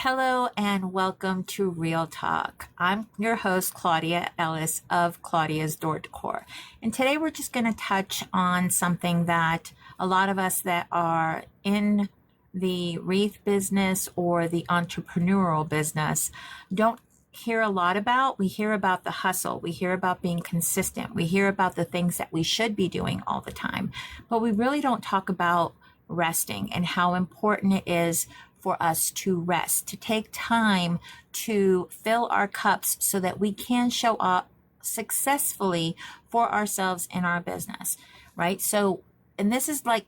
Hello and welcome to Real Talk. I'm your host, Claudia Ellis of Claudia's Decor. And today we're just going to touch on something that a lot of us that are in the wreath business or the entrepreneurial business don't hear a lot about. We hear about the hustle. We hear about being consistent. We hear about the things that we should be doing all the time. But we really don't talk about resting and how important it is for us to rest, to take time to fill our cups so that we can show up successfully for ourselves in our business, right? So, and this is like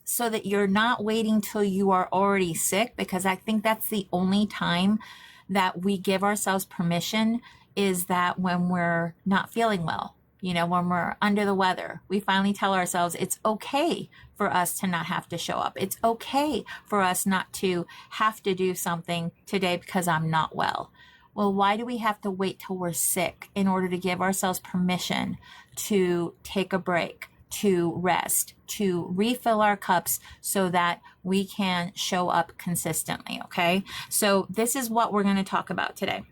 so that you're not waiting till you are already sick, because I think that's the only time that we give ourselves permission is that when we're not feeling well. When we're under the weather, we finally tell ourselves it's okay for us to not have to show up. It's okay for us not to have to do something today because I'm not well. Well, why do we have to wait till we're sick in order to give ourselves permission to take a break, to rest, to refill our cups so that we can show up consistently? Okay. So this is what we're going to talk about today.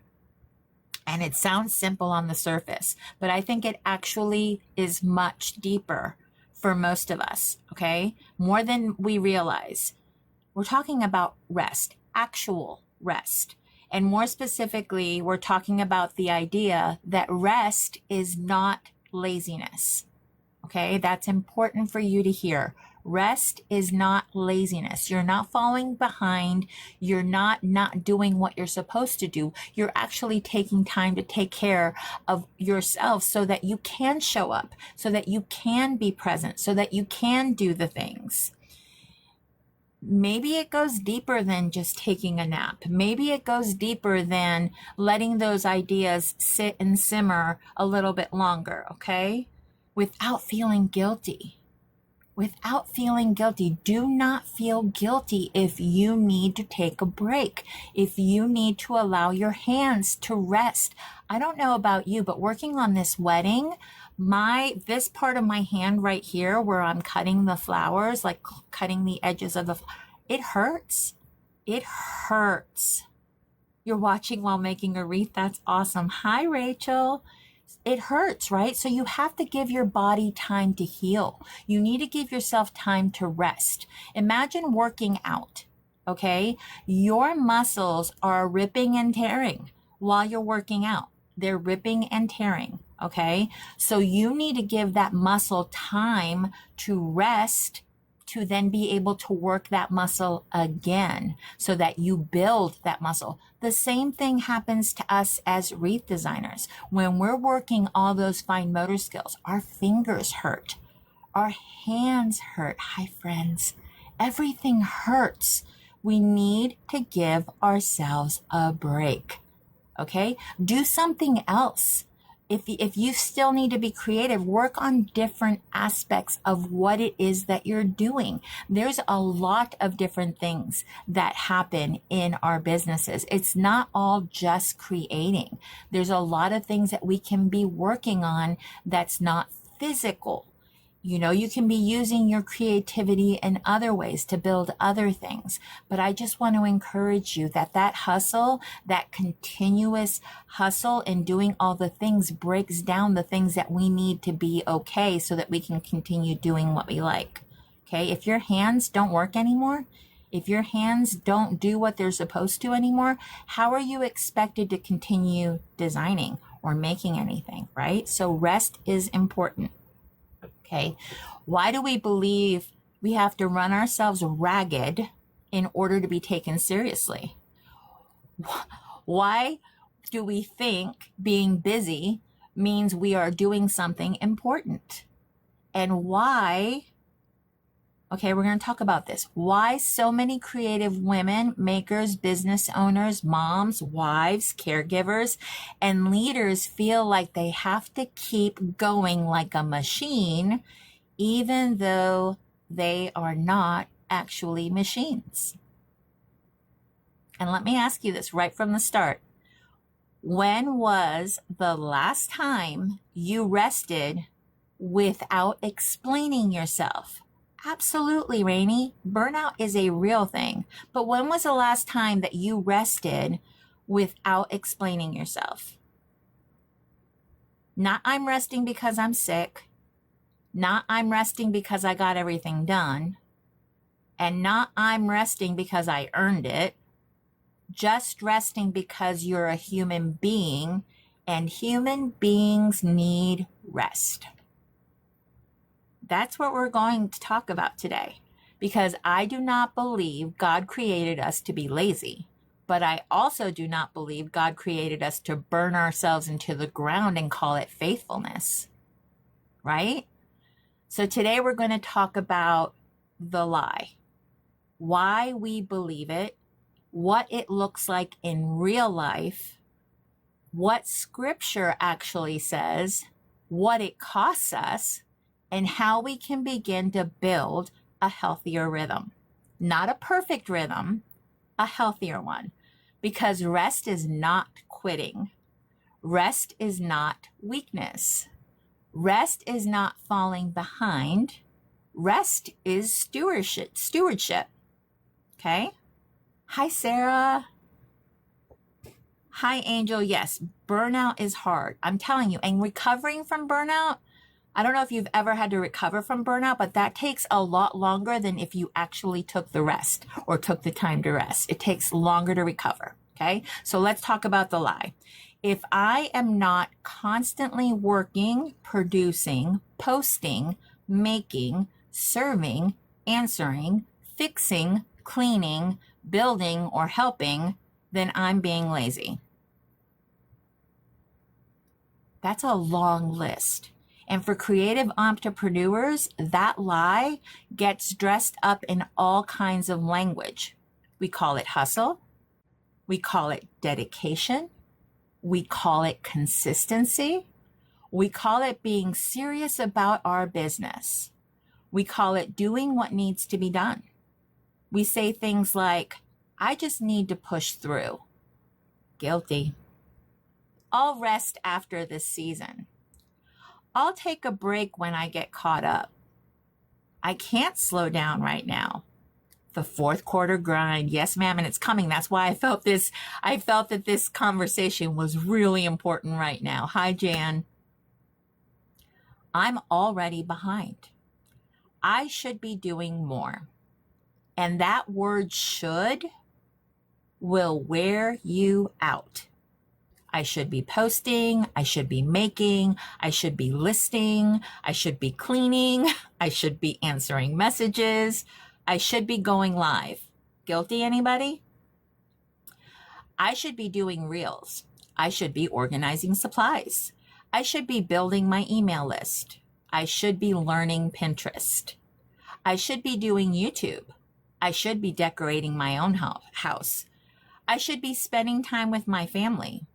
And it sounds simple on the surface, but I think it actually is much deeper for most of us, okay? More than we realize. We're talking about rest, actual rest. And more specifically, we're talking about the idea that rest is not laziness, okay? That's important for you to hear. Rest is not laziness. You're not falling behind. You're not doing what you're supposed to do. You're actually taking time to take care of yourself so that you can show up, so that you can be present, so that you can do the things. Maybe it goes deeper than just taking a nap. Maybe it goes deeper than letting those ideas sit and simmer a little bit longer, okay? Without feeling guilty. Without feeling guilty. Do not feel guilty if you need to take a break, if you need to allow your hands to rest. I don't know about you, but working on this wedding, this part of my hand right here where I'm cutting the flowers, like cutting the edges of it hurts. It hurts. You're watching while making a wreath. That's awesome. Hi, Rachel. It hurts, right? So you have to give your body time to heal. You need to give yourself time to rest. Imagine working out, okay? Your muscles are ripping and tearing while you're working out. They're ripping and tearing, okay? So you need to give that muscle time to rest, to then be able to work that muscle again so that you build that muscle. The same thing happens to us as wreath designers. When we're working all those fine motor skills, our fingers hurt, our hands hurt. Hi, friends. Everything hurts. We need to give ourselves a break. Okay? Do something else. If you still need to be creative, work on different aspects of what it is that you're doing. There's a lot of different things that happen in our businesses. It's not all just creating. There's a lot of things that we can be working on that's not physical. You can be using your creativity in other ways to build other things. But I just want to encourage you that hustle, that continuous hustle in doing all the things breaks down the things that we need to be okay so that we can continue doing what we like. Okay. If your hands don't work anymore, if your hands don't do what they're supposed to anymore, how are you expected to continue designing or making anything, right? So rest is important. Okay. Why do we believe we have to run ourselves ragged in order to be taken seriously? Why do we think being busy means we are doing something important? And why? Okay, we're going to talk about this. Why so many creative women, makers, business owners, moms, wives, caregivers, and leaders feel like they have to keep going like a machine, even though they are not actually machines. And let me ask you this right from the start. When was the last time you rested without explaining yourself? Absolutely, Rainey. Burnout is a real thing. But when was the last time that you rested without explaining yourself? Not I'm resting because I'm sick. Not I'm resting because I got everything done. And not I'm resting because I earned it. Just resting because you're a human being and human beings need rest. That's what we're going to talk about today, because I do not believe God created us to be lazy, but I also do not believe God created us to burn ourselves into the ground and call it faithfulness, right? So today we're going to talk about the lie, why we believe it, what it looks like in real life, what scripture actually says, what it costs us, and how we can begin to build a healthier rhythm. Not a perfect rhythm, a healthier one. Because rest is not quitting. Rest is not weakness. Rest is not falling behind. Rest is stewardship. Okay? Hi, Sarah. Hi, Angel. Yes, burnout is hard. I'm telling you. And recovering from burnout, I don't know if you've ever had to recover from burnout, but that takes a lot longer than if you actually took the rest or took the time to rest. It takes longer to recover. Okay. So let's talk about the lie. If I am not constantly working, producing, posting, making, serving, answering, fixing, cleaning, building, or helping, then I'm being lazy. That's a long list. And for creative entrepreneurs, that lie gets dressed up in all kinds of language. We call it hustle. We call it dedication. We call it consistency. We call it being serious about our business. We call it doing what needs to be done. We say things like, I just need to push through. Guilty. I'll rest after this season. I'll take a break when I get caught up. I can't slow down right now. The fourth quarter grind. Yes, ma'am. And it's coming. That's why I felt that this conversation was really important right now. Hi, Jan. I'm already behind. I should be doing more. And that word should will wear you out. I should be posting, I should be making, I should be listing, I should be cleaning, I should be answering messages, I should be going live. Guilty, anybody? I should be doing reels. I should be organizing supplies. I should be building my email list. I should be learning Pinterest. I should be doing YouTube. I should be decorating my own house. I should be spending time with my family.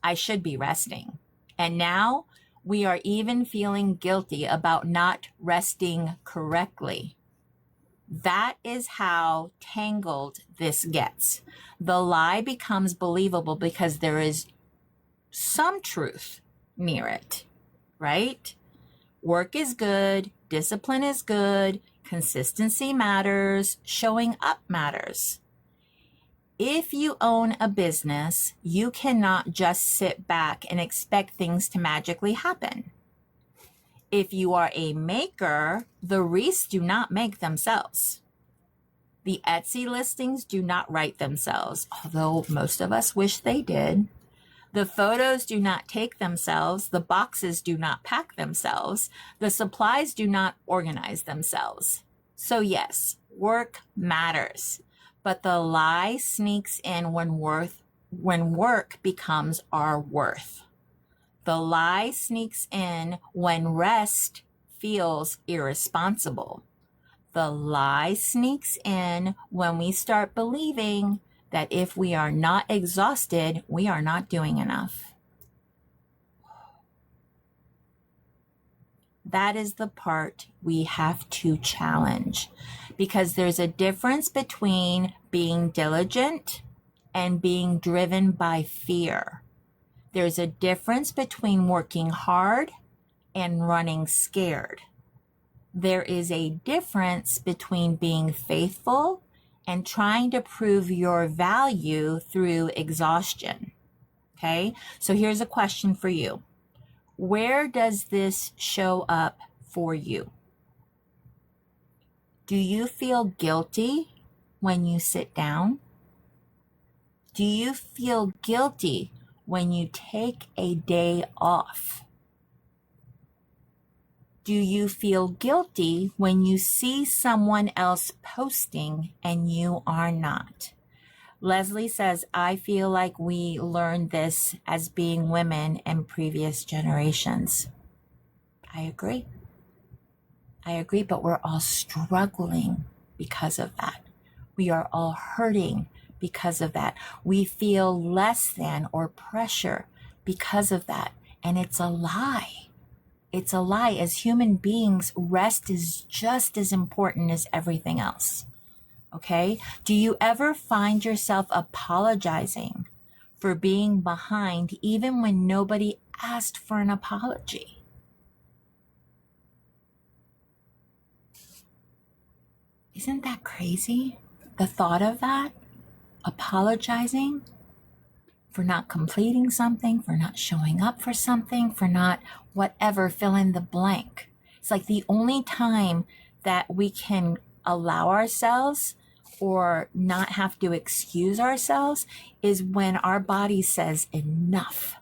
I should be resting. And now we are even feeling guilty about not resting correctly. That is how tangled this gets. The lie becomes believable because there is some truth near it, right? Work is good, discipline is good, consistency matters, showing up matters. If you own a business, you cannot just sit back and expect things to magically happen. If you are a maker, the wreaths do not make themselves. The Etsy listings do not write themselves, although most of us wish they did. The photos do not take themselves. The boxes do not pack themselves. The supplies do not organize themselves. So yes, work matters. But the lie sneaks in when work becomes our worth. The lie sneaks in when rest feels irresponsible. The lie sneaks in when we start believing that if we are not exhausted, we are not doing enough. That is the part we have to challenge, because there's a difference between being diligent and being driven by fear. There's a difference between working hard and running scared. There is a difference between being faithful and trying to prove your value through exhaustion. Okay, so here's a question for you. Where does this show up for you? Do you feel guilty when you sit down? Do you feel guilty when you take a day off? Do you feel guilty when you see someone else posting and you are not? Leslie says, I feel like we learned this as being women in previous generations. I agree. But we're all struggling because of that. We are all hurting because of that. We feel less than or pressure because of that. And it's a lie. It's a lie. As human beings, rest is just as important as everything else. Okay? Do you ever find yourself apologizing for being behind even when nobody asked for an apology? Isn't that crazy? The thought of that? Apologizing for not completing something, for not showing up for something, for not whatever, fill in the blank. It's like the only time that we can allow ourselves or not have to excuse ourselves is when our body says enough.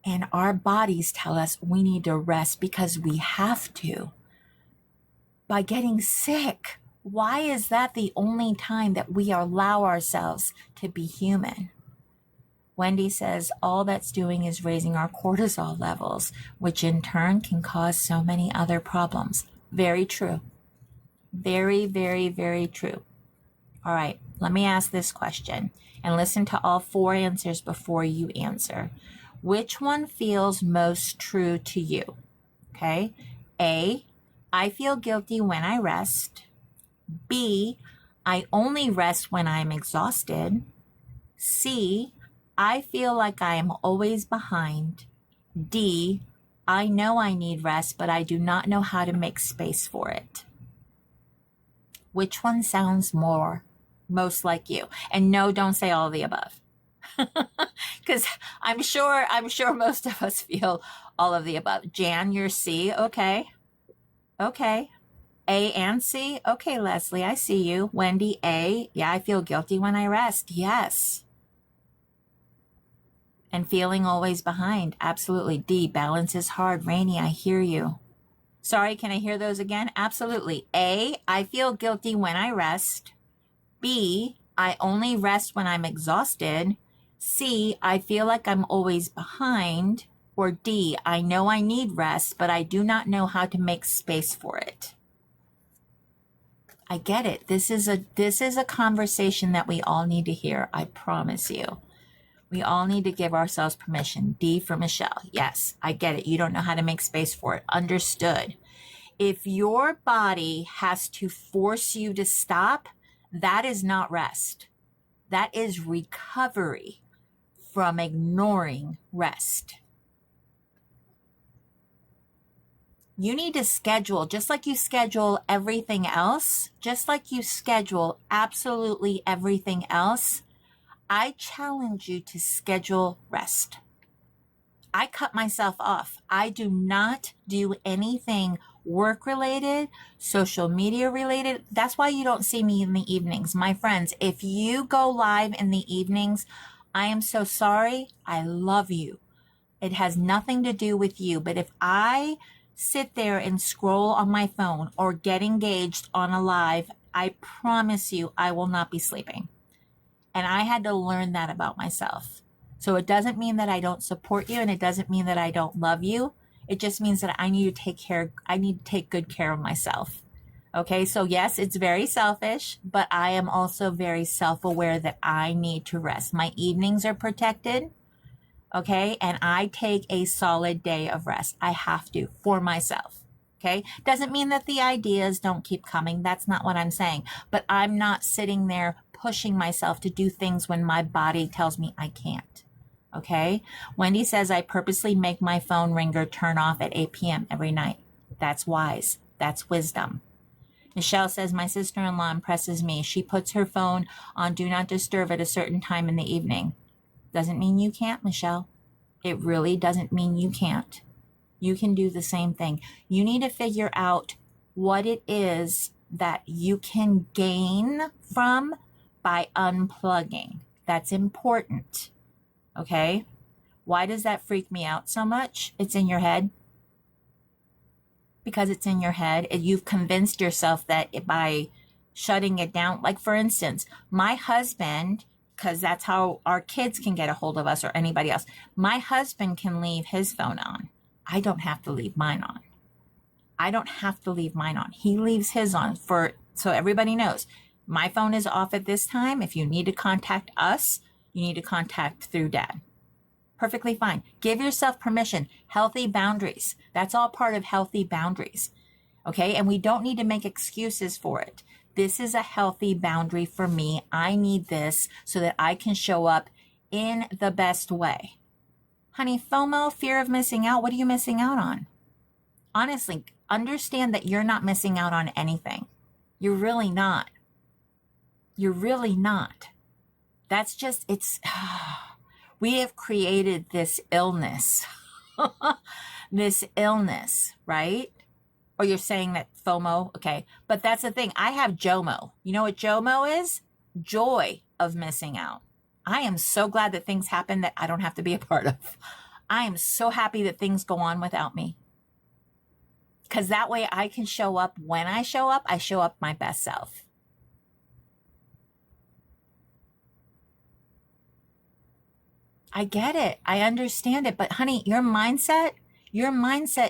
And our bodies tell us we need to rest because we have to. By getting sick, why is that the only time that we allow ourselves to be human? Wendy says, all that's doing is raising our cortisol levels, which in turn can cause so many other problems. Very true. Very, very, very true. All right, let me ask this question and listen to all 4 answers before you answer. Which one feels most true to you? Okay. A, I feel guilty when I rest. B, I only rest when I'm exhausted. C, I feel like I am always behind. D, I know I need rest, but I do not know how to make space for it. Which one sounds most like you? And no, don't say all of the above. Because I'm sure most of us feel all of the above. Jan, you're C. Okay. A and C. Okay, Leslie, I see you. Wendy, A. Yeah, I feel guilty when I rest. Yes. And feeling always behind. Absolutely. D, balance is hard. Rainy, I hear you. Sorry, can I hear those again? Absolutely. A, I feel guilty when I rest. B, I only rest when I'm exhausted. C, I feel like I'm always behind. Or D, I know I need rest, but I do not know how to make space for it. I get it. This is a conversation that we all need to hear. I promise you. We all need to give ourselves permission. D for Michelle. Yes, I get it. You don't know how to make space for it. Understood. If your body has to force you to stop, that is not rest. That is recovery from ignoring rest. You need to schedule, just like you schedule everything else, just like you schedule absolutely everything else, I challenge you to schedule rest. I cut myself off. I do not do anything work-related, social media related. That's why you don't see me in the evenings. My friends, if you go live in the evenings, I am so sorry. I love you. It has nothing to do with you. But if I sit there and scroll on my phone or get engaged on a live, I promise you I will not be sleeping. And I had to learn that about myself. So it doesn't mean that I don't support you and it doesn't mean that I don't love you. It just means that I need to take good care of myself. Okay, so yes, it's very selfish, but I am also very self-aware that I need to rest. My evenings are protected. Okay, and I take a solid day of rest. I have to for myself. Okay, doesn't mean that the ideas don't keep coming. That's not what I'm saying. But I'm not sitting there pushing myself to do things when my body tells me I can't. Okay, Wendy says I purposely make my phone ringer turn off at 8 p.m. every night. That's wise. That's wisdom. Michelle says, my sister-in-law impresses me. She puts her phone on do not disturb at a certain time in the evening. Doesn't mean you can't, Michelle. It really doesn't mean you can't. You can do the same thing. You need to figure out what it is that you can gain from by unplugging. That's important. Okay? Why does that freak me out so much? It's in your head. Because it's in your head. You've convinced yourself that by shutting it down, like for instance, my husband, because that's how our kids can get a hold of us or anybody else, my husband can leave his phone on. I don't have to leave mine on. I don't have to leave mine on. He leaves his on so everybody knows. My phone is off at this time. If you need to contact us, you need to contact through Dad. Perfectly fine. Give yourself permission. Healthy boundaries. That's all part of healthy boundaries. Okay? And we don't need to make excuses for it. This is a healthy boundary for me. I need this so that I can show up in the best way. Honey, FOMO, fear of missing out, what are you missing out on? Honestly, understand that you're not missing out on anything. You're really not. You're really not. That's just, we have created this illness, right? Or you're saying that FOMO, okay. But that's the thing. I have JOMO. You know what JOMO is? Joy of missing out. I am so glad that things happen that I don't have to be a part of. I am so happy that things go on without me. Because that way I can show up. When I show up my best self. I get it. I understand it. But honey, your mindset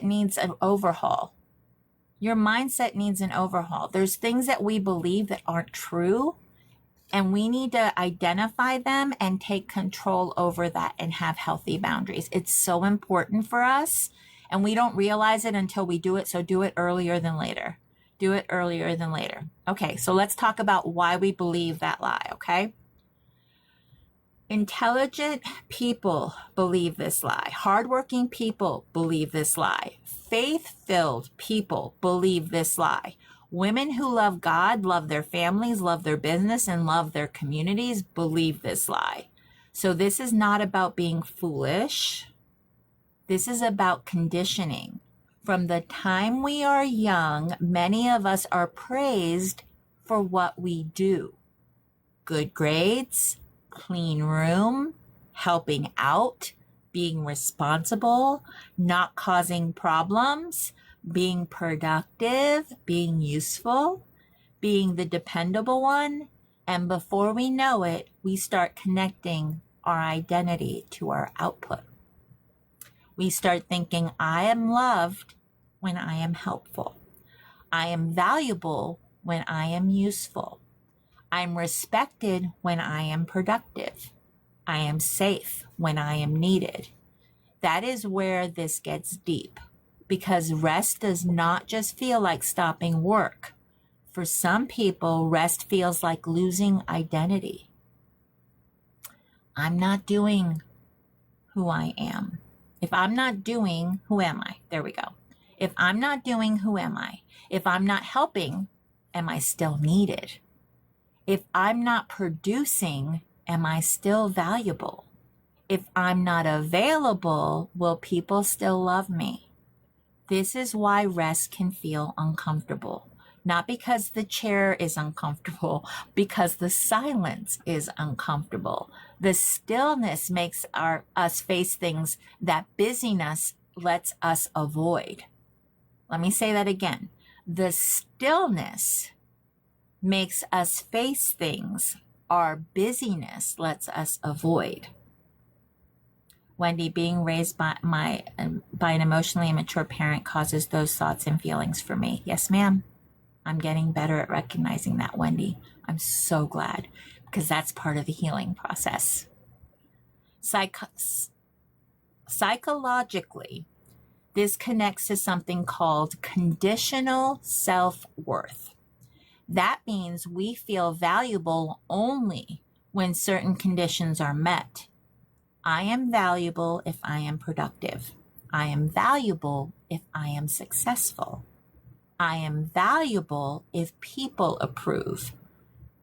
needs an overhaul. Your mindset needs an overhaul. There's things that we believe that aren't true. And we need to identify them and take control over that and have healthy boundaries. It's so important for us. And we don't realize it until we do it. So do it earlier than later. Do it earlier than later. Okay, so let's talk about why we believe that lie, okay? Intelligent people believe this lie. Hardworking people believe this lie. Faith-filled people believe this lie. Women who love God, love their families, love their business, and love their communities believe this lie. So this is not about being foolish. This is about conditioning. From the time we are young, many of us are praised for what we do. Good grades, clean room, helping out, being responsible, not causing problems, being productive, being useful, being the dependable one. And before we know it, we start connecting our identity to our output. We start thinking, I am loved when I am helpful. I am valuable when I am useful. I'm respected when I am productive. I am safe when I am needed. That is where this gets deep, because rest does not just feel like stopping work. For some people, rest feels like losing identity. I'm not doing who I am. If I'm not doing, who am I? There we go. If I'm not doing, who am I? If I'm not helping, am I still needed? If I'm not producing, am I still valuable? If I'm not available, will people still love me? This is why rest can feel uncomfortable. Not because the chair is uncomfortable, because the silence is uncomfortable. The stillness makes us face things that busyness lets us avoid. Let me say that again. The stillness makes us face things our busyness lets us avoid. Wendy, being raised by an emotionally immature parent causes those thoughts and feelings for me. Yes, ma'am. I'm getting better at recognizing that, Wendy. I'm so glad, because that's part of the healing process. Psychologically, this connects to something called conditional self-worth. That means we feel valuable only when certain conditions are met. I am valuable if I am productive. I am valuable if I am successful. I am valuable if people approve.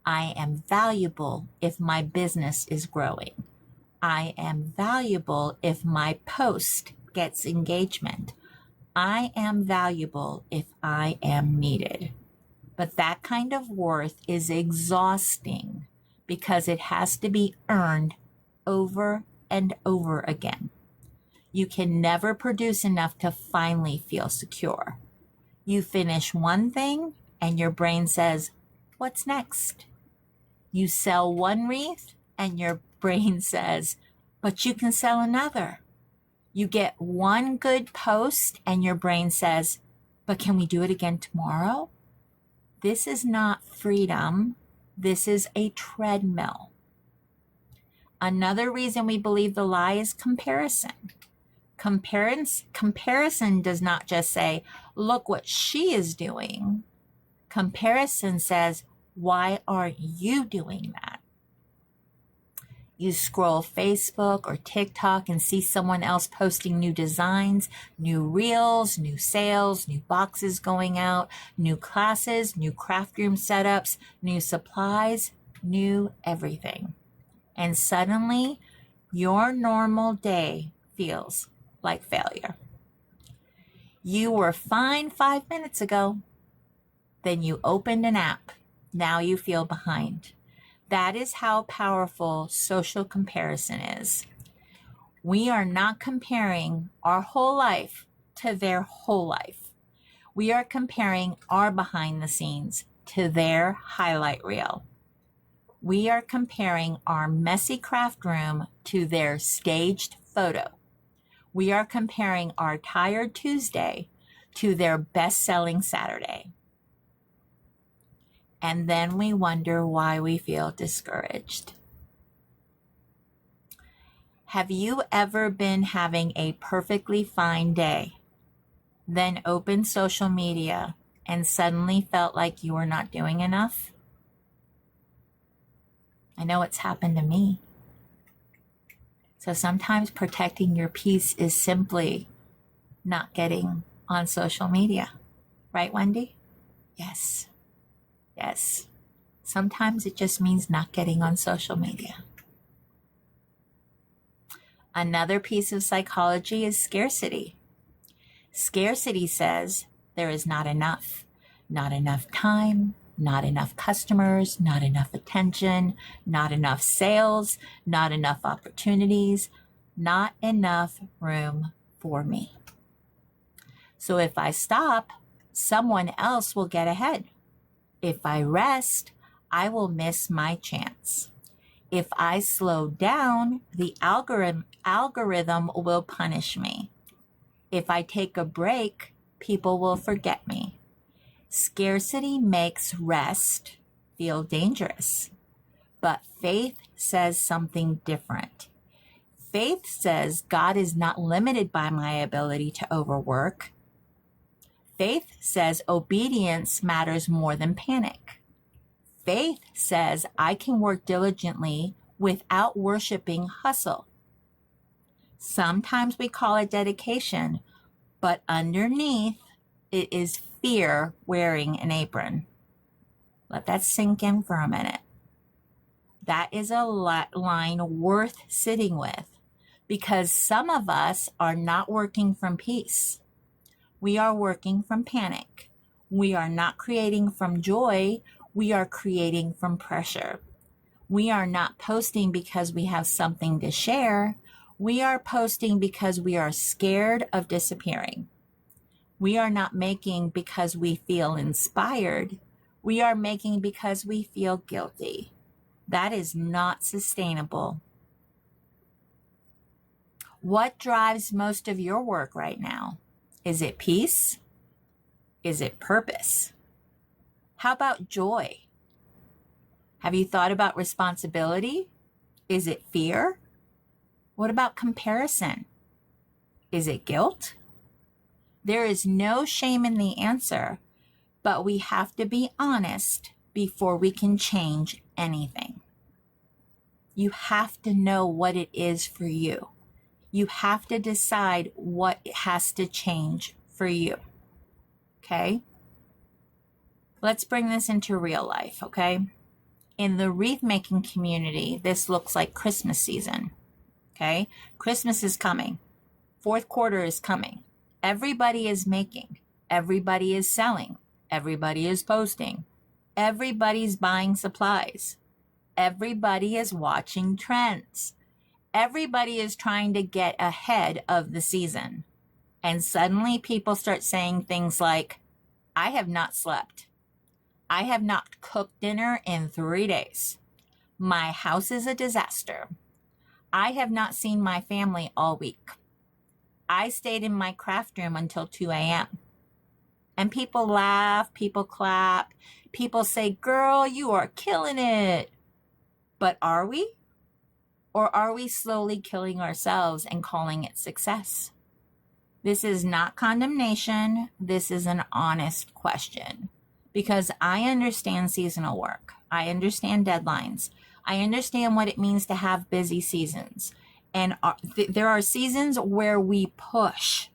I am valuable if my business is growing. I am valuable if my post gets engagement. I am valuable if I am needed. But that kind of worth is exhausting because it has to be earned over and over again. You can never produce enough to finally feel secure. You finish one thing and your brain says, "What's next?" You sell one wreath and your brain says, "But you can sell another." You get one good post and your brain says, "But can we do it again tomorrow?" This is not freedom. This is a treadmill. Another reason we believe the lie is comparison. Comparison does not just say, "Look what she is doing." Comparison says, "Why aren't you doing that?" You scroll Facebook or TikTok and see someone else posting new designs, new reels, new sales, new boxes going out, new classes, new craft room setups, new supplies, new everything. And suddenly, your normal day feels like failure. You were fine 5 minutes ago. Then you opened an app. Now you feel behind. That is how powerful social comparison is. We are not comparing our whole life to their whole life. We are comparing our behind the scenes to their highlight reel. We are comparing our messy craft room to their staged photo. We are comparing our tired Tuesday to their best-selling Saturday. And then we wonder why we feel discouraged. Have you ever been having a perfectly fine day, then opened social media and suddenly felt like you were not doing enough? I know it's happened to me. So sometimes protecting your peace is simply not getting on social media. Right, Wendy? Yes. Yes. Sometimes it just means not getting on social media. Another piece of psychology is scarcity. Scarcity says there is not enough time, not enough customers, not enough attention, not enough sales, not enough opportunities, not enough room for me. So if I stop, someone else will get ahead. If I rest, I will miss my chance. If I slow down, the algorithm will punish me. If I take a break, people will forget me. Scarcity makes rest feel dangerous, but faith says something different. Faith says God is not limited by my ability to overwork. Faith says obedience matters more than panic. Faith says I can work diligently without worshiping hustle. Sometimes we call it dedication, but underneath it is fear wearing an apron. Let that sink in for a minute. That is a line worth sitting with because some of us are not working from peace. We are working from panic. We are not creating from joy. We are creating from pressure. We are not posting because we have something to share. We are posting because we are scared of disappearing. We are not making because we feel inspired. We are making because we feel guilty. That is not sustainable. What drives most of your work right now? Is it peace? Is it purpose? How about joy? Have you thought about responsibility? Is it fear? What about comparison? Is it guilt? There is no shame in the answer, but we have to be honest before we can change anything. You have to know what it is for you. You have to decide what has to change for you. Okay? Let's bring this into real life, okay? In the wreath making community, this looks like Christmas season, okay? Christmas is coming. Fourth quarter is coming. Everybody is making. Everybody is selling. Everybody is posting. Everybody's buying supplies. Everybody is watching trends. Everybody is trying to get ahead of the season. And suddenly people start saying things like, I have not slept. I have not cooked dinner in 3 days. My house is a disaster. I have not seen my family all week. I stayed in my craft room until 2 a.m. And people laugh, people clap, people say, girl, you are killing it. But are we? Or are we slowly killing ourselves and calling it success? This is not condemnation. This is an honest question. Because I understand seasonal work. I understand deadlines. I understand what it means to have busy seasons. And there are seasons where we push.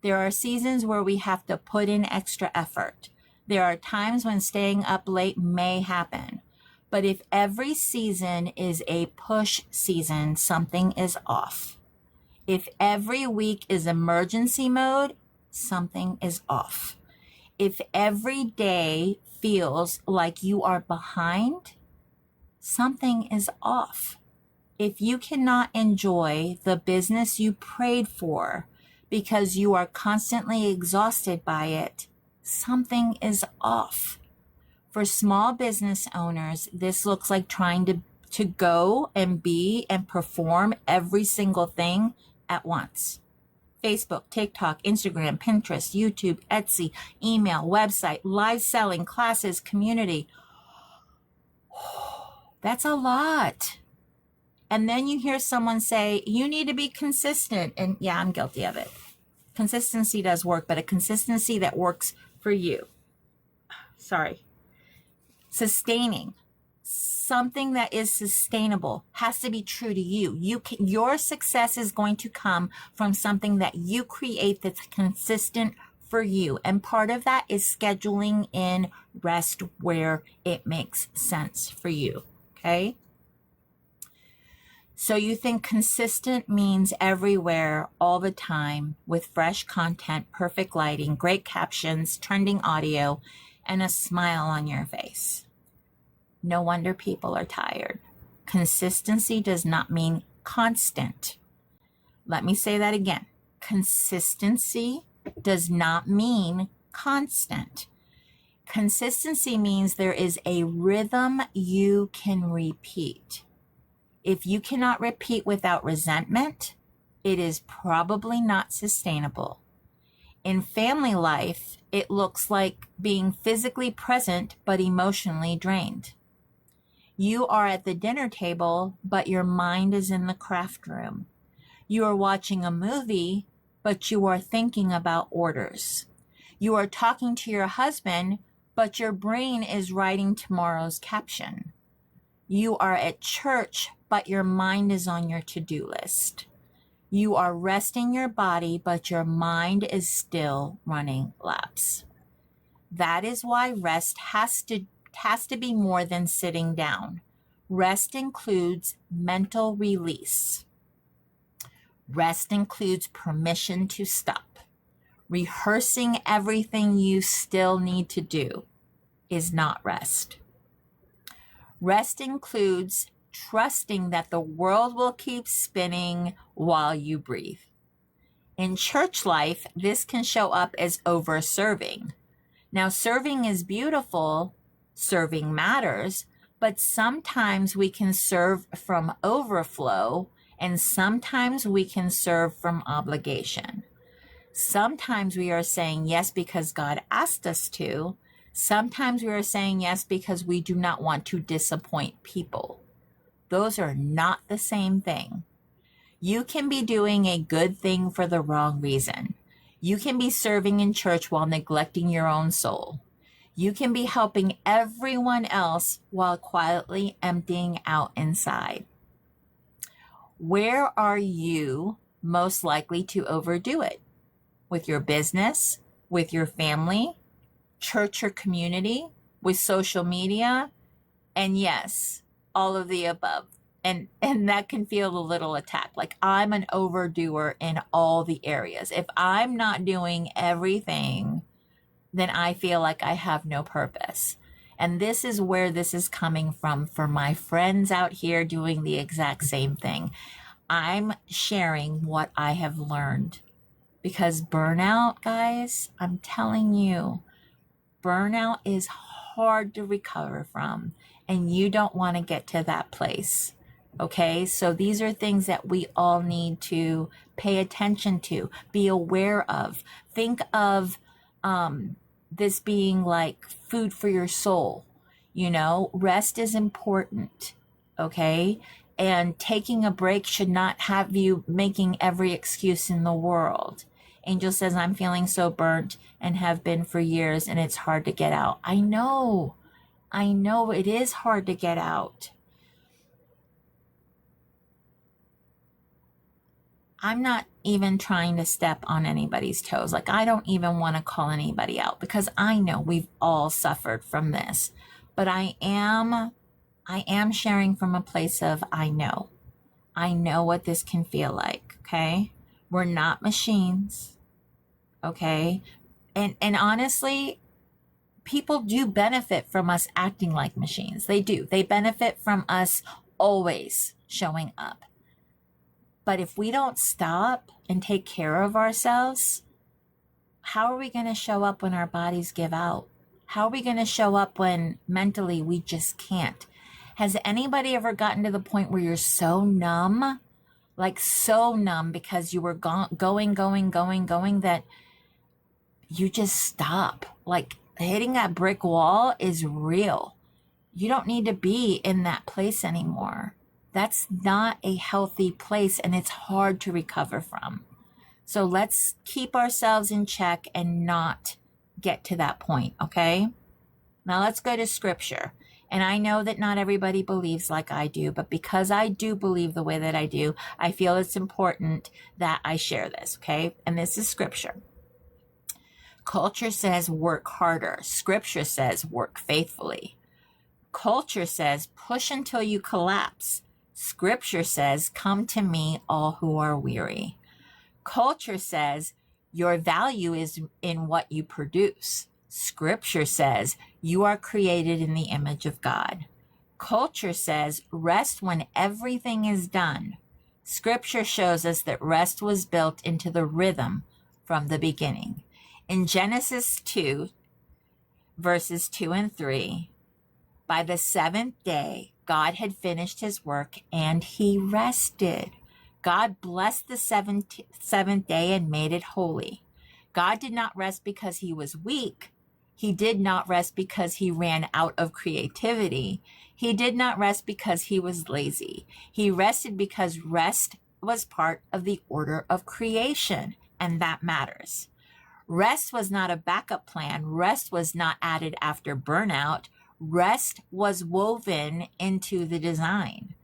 There are seasons where we have to put in extra effort. There are times when staying up late may happen. But if every season is a push season, something is off. If every week is emergency mode, something is off. If every day feels like you are behind, something is off. If you cannot enjoy the business you prayed for because you are constantly exhausted by it, something is off. For small business owners, this looks like trying to go and be and perform every single thing at once. Facebook, TikTok, Instagram, Pinterest, YouTube, Etsy, email, website, live selling, classes, community. That's a lot. And then you hear someone say, you need to be consistent. And yeah, I'm guilty of it. Consistency does work, but a consistency that works for you. Sorry. Sustaining. Something that is sustainable has to be true to you. Your success is going to come from something that you create that's consistent for you. And part of that is scheduling in rest where it makes sense for you. Okay? So you think consistent means everywhere, all the time, with fresh content, perfect lighting, great captions, trending audio, and a smile on your face. No wonder people are tired. Consistency does not mean constant. Let me say that again. Consistency does not mean constant. Consistency means there is a rhythm you can repeat. If you cannot repeat without resentment, it is probably not sustainable. In family life, it looks like being physically present but emotionally drained. You are at the dinner table, but your mind is in the craft room. You are watching a movie, but you are thinking about orders. You are talking to your husband, but your brain is writing tomorrow's caption. You are at church, but your mind is on your to-do list. You are resting your body, but your mind is still running laps. That is why rest has to be more than sitting down. Rest includes mental release. Rest includes permission to stop. Rehearsing everything you still need to do is not rest. Rest includes trusting that the world will keep spinning while you breathe. In church life, this can show up as over-serving. Now, serving is beautiful, serving matters, but sometimes we can serve from overflow, and sometimes we can serve from obligation. Sometimes we are saying yes because God asked us to. Sometimes we are saying yes because we do not want to disappoint people. Those are not the same thing. You can be doing a good thing for the wrong reason. You can be serving in church while neglecting your own soul. You can be helping everyone else while quietly emptying out inside. Where are you most likely to overdo it? With your business, with your family, church or community, with social media, and yes, all of the above. And that can feel a little attacked. Like I'm an overdoer in all the areas. If I'm not doing everything, then I feel like I have no purpose. And this is where this is coming from for my friends out here doing the exact same thing. I'm sharing what I have learned because burnout, guys, I'm telling you, burnout is hard to recover from, and you don't want to get to that place. Okay, so these are things that we all need to pay attention to, be aware of. Think of this being like food for your soul. You know, rest is important. Okay, and taking a break should not have you making every excuse in the world. Angel says, I'm feeling so burnt and have been for years, and it's hard to get out. I know it is hard to get out. I'm not even trying to step on anybody's toes. Like, I don't even want to call anybody out because I know we've all suffered from this. But I am sharing from a place of I know what this can feel like. Okay, we're not machines. Okay, and honestly, people do benefit from us acting like machines. They do. They benefit from us always showing up. But if we don't stop and take care of ourselves, how are we going to show up when our bodies give out? How are we going to show up when mentally we just can't? Has anybody ever gotten to the point where you're so numb, like so numb because you were going, that you just stop? Like hitting that brick wall is real. You don't need to be in that place anymore. That's not a healthy place, and it's hard to recover from. So let's keep ourselves in check and not get to that point, okay? Now let's go to scripture. And I know that not everybody believes like I do, but because I do believe the way that I do, I feel it's important that I share this, okay? And this is scripture. Culture says work harder. Scripture says work faithfully. Culture says push until you collapse. Scripture says come to me, all who are weary. Culture says your value is in what you produce. Scripture says you are created in the image of God. Culture says rest when everything is done. Scripture shows us that rest was built into the rhythm from the beginning. In Genesis 2, verses 2 and 3, by the seventh day, God had finished his work and he rested. God blessed the seventh day and made it holy. God did not rest because he was weak. He did not rest because he ran out of creativity. He did not rest because he was lazy. He rested because rest was part of the order of creation, and that matters. Rest was not a backup plan. Rest was not added after burnout. Rest was woven into the design.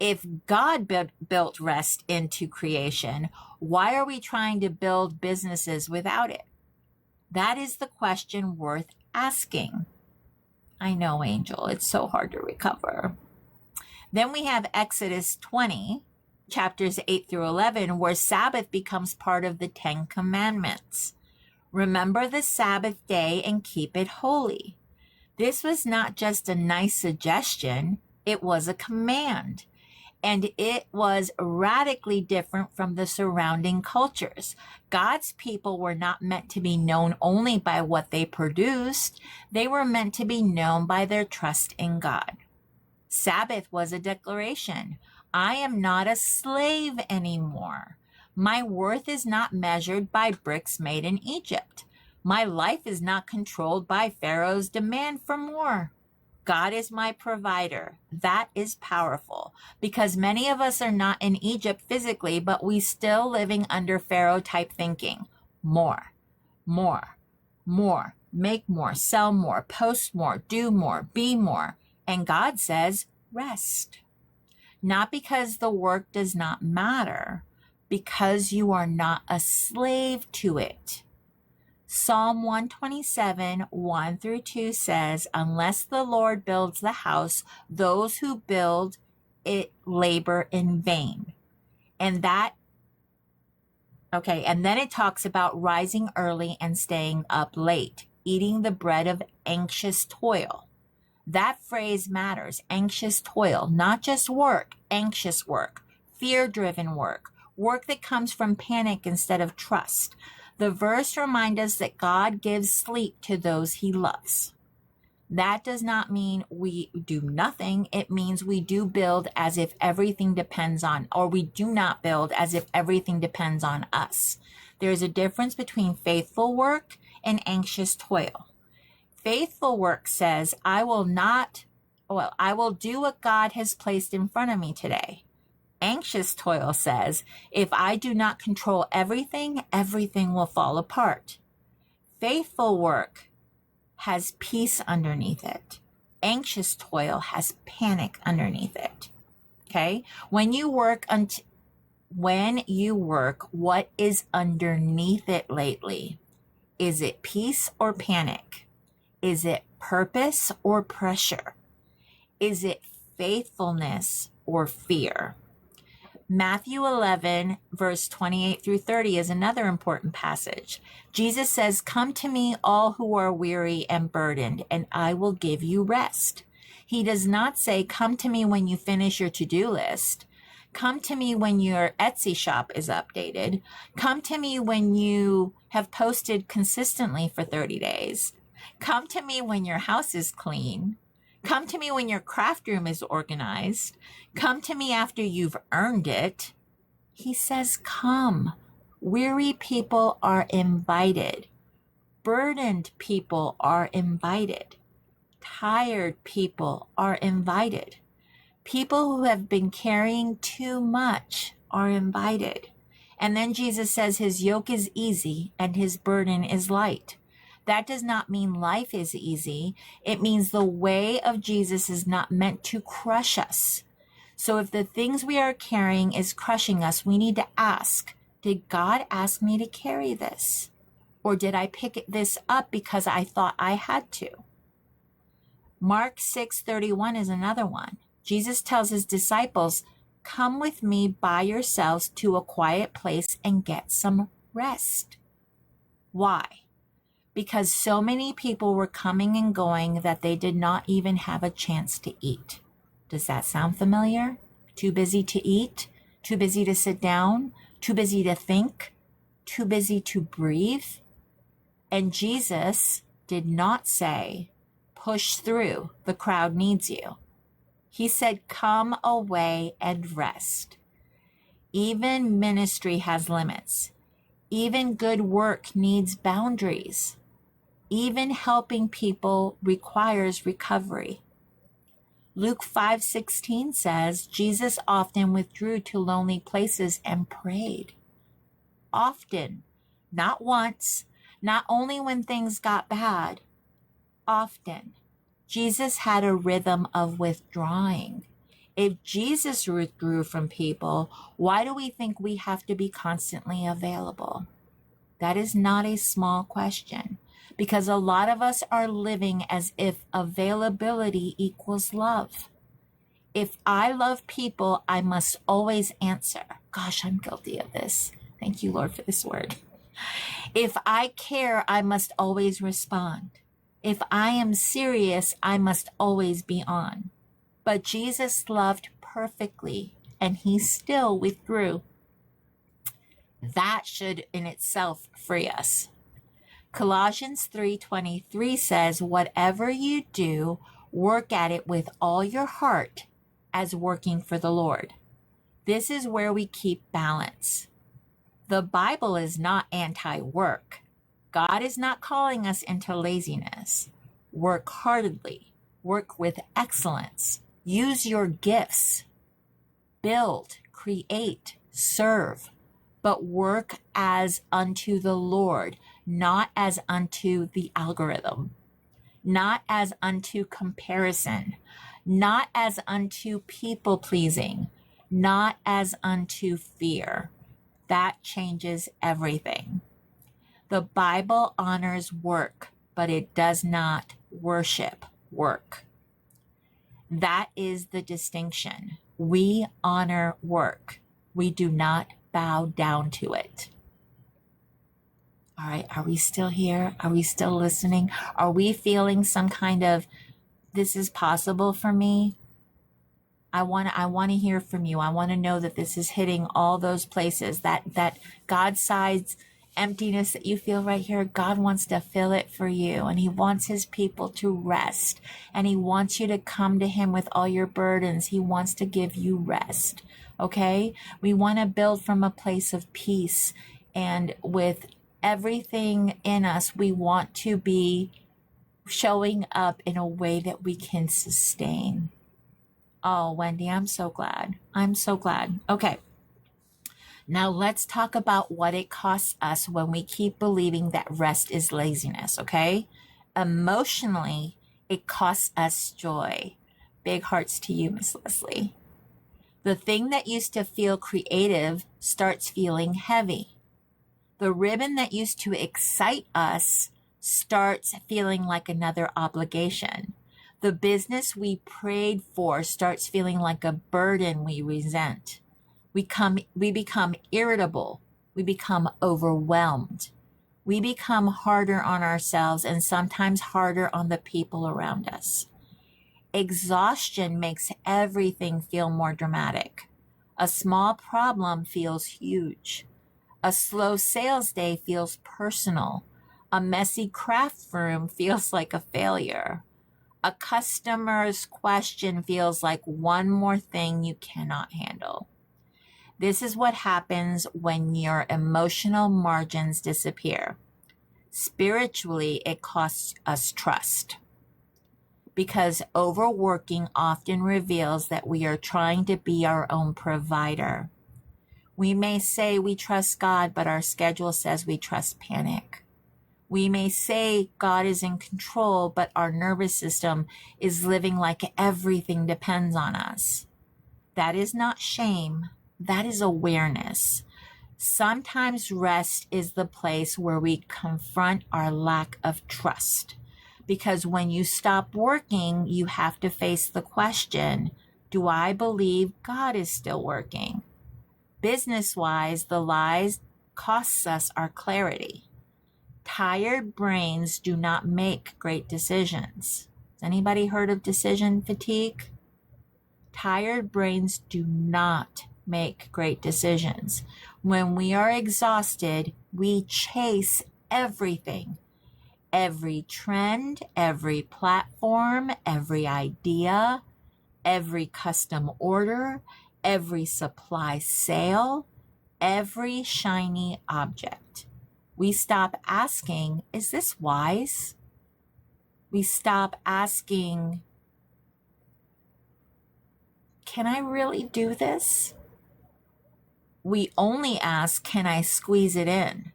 If God built rest into creation, why are we trying to build businesses without it? That is the question worth asking. I know, Angel, it's so hard to recover. Then we have Exodus 20, chapters 8 through 11, where Sabbath becomes part of the 10 Commandments. Remember the Sabbath day and keep it holy. This was not just a nice suggestion, it was a command. And it was radically different from the surrounding cultures. God's people were not meant to be known only by what they produced. They were meant to be known by their trust in God. Sabbath was a declaration. I am not a slave anymore. My worth is not measured by bricks made in Egypt. My life is not controlled by Pharaoh's demand for more. God is my provider. That is powerful because many of us are not in Egypt physically, but we still living under Pharaoh type thinking. More, more, more, make more, sell more, post more, do more, be more. And God says, rest. Not because the work does not matter, because you are not a slave to it. Psalm 127, 1 through 2 says, unless the Lord builds the house, those who build it labor in vain. And then it talks about rising early and staying up late, eating the bread of anxious toil. That phrase matters, anxious toil, not just work, anxious work, fear-driven work, work that comes from panic instead of trust. The verse reminds us that God gives sleep to those he loves. That does not mean we do nothing. It means we do build as if everything depends on, or we do not build as if everything depends on us. There's a difference between faithful work and anxious toil. Faithful work says, I will do what God has placed in front of me today. Anxious toil says, if I do not control everything, everything will fall apart. Faithful work has peace underneath it. Anxious toil has panic underneath it. Okay? When you work, what is underneath it lately? Is it peace or panic? Is it purpose or pressure? Is it faithfulness or fear? Matthew 11, verse 28 through 30 is another important passage. Jesus says, come to me, all who are weary and burdened, and I will give you rest. He does not say, come to me when you finish your to-do list. Come to me when your Etsy shop is updated. Come to me when you have posted consistently for 30 days. Come to me when your house is clean. Come to me when your craft room is organized. Come to me after you've earned it. He says, come. Weary people are invited. Burdened people are invited. Tired people are invited. People who have been carrying too much are invited. And then Jesus says his yoke is easy and his burden is light. That does not mean life is easy. It means the way of Jesus is not meant to crush us. So if the things we are carrying is crushing us, we need to ask, did God ask me to carry this? Or did I pick this up because I thought I had to? Mark 6:31 is another one. Jesus tells his disciples, come with me by yourselves to a quiet place and get some rest. Why? Because so many people were coming and going that they did not even have a chance to eat. Does that sound familiar? Too busy to eat? Too busy to sit down? Too busy to think? Too busy to breathe? And Jesus did not say, push through, the crowd needs you. He said, come away and rest. Even ministry has limits. Even good work needs boundaries. Even helping people requires recovery. Luke 5:16 says, Jesus often withdrew to lonely places and prayed. Often, not once, not only when things got bad, often. Jesus had a rhythm of withdrawing. If Jesus withdrew from people, why do we think we have to be constantly available? That is not a small question, because a lot of us are living as if availability equals love. If I love people, I must always answer. Gosh, I'm guilty of this. Thank you, Lord, for this word. If I care, I must always respond. If I am serious, I must always be on. But Jesus loved perfectly, and he still withdrew. That should in itself free us. Colossians 3:23 says, whatever you do, work at it with all your heart as working for the Lord. This is where we keep balance. The Bible is not anti-work. God is not calling us into laziness. Work heartedly. Work with excellence. Use your gifts. Build, create, serve. But work as unto the Lord, not as unto the algorithm, not as unto comparison, not as unto people pleasing, not as unto fear. That changes everything. The Bible honors work, but it does not worship work. That is the distinction. We honor work. We do not bow down to it. All right, are we still here? Are we still listening? Are we feeling some kind of, this is possible for me? I want to hear from you. I want to know that this is hitting all those places, that God-sized emptiness that you feel right here. God wants to fill it for you, and he wants his people to rest, and he wants you to come to him with all your burdens. He wants to give you rest. Okay? We want to build from a place of peace, and with everything in us, we want to be showing up in a way that we can sustain. Oh, Wendy, I'm so glad. I'm so glad. Okay. Now let's talk about what it costs us when we keep believing that rest is laziness, okay? Emotionally, it costs us joy. Big hearts to you, Miss Leslie. The thing that used to feel creative starts feeling heavy. The ribbon that used to excite us starts feeling like another obligation. The business we prayed for starts feeling like a burden we resent. We become irritable. We become overwhelmed. We become harder on ourselves and sometimes harder on the people around us. Exhaustion makes everything feel more dramatic. A small problem feels huge. A slow sales day feels personal. A messy craft room feels like a failure. A customer's question feels like one more thing you cannot handle. This is what happens when your emotional margins disappear. Spiritually, it costs us trust, because overworking often reveals that we are trying to be our own provider. We may say we trust God, but our schedule says we trust panic. We may say God is in control, but our nervous system is living like everything depends on us. That is not shame. That is awareness. Sometimes rest is the place where we confront our lack of trust. Because when you stop working, you have to face the question, do I believe God is still working? Business-wise, the lies costs us our clarity. Tired brains do not make great decisions. Has anybody heard of decision fatigue? Tired brains do not make great decisions. When we are exhausted, we chase everything. Every trend, every platform, every idea, every custom order, every supply sale, every shiny object. We stop asking, is this wise? We stop asking, can I really do this? We only ask, can I squeeze it in?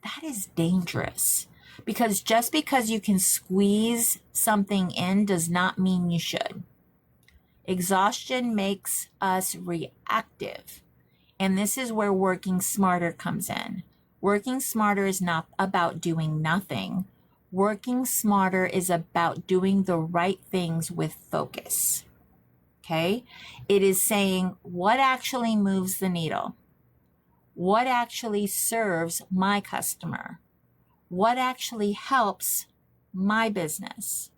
That is dangerous, because just because you can squeeze something in does not mean you should. Exhaustion makes us reactive, and this is where working smarter comes in. Working smarter is not about doing nothing. Working smarter is about doing the right things with focus. Okay? It is saying what actually moves the needle? What actually serves my customer? What actually helps my business?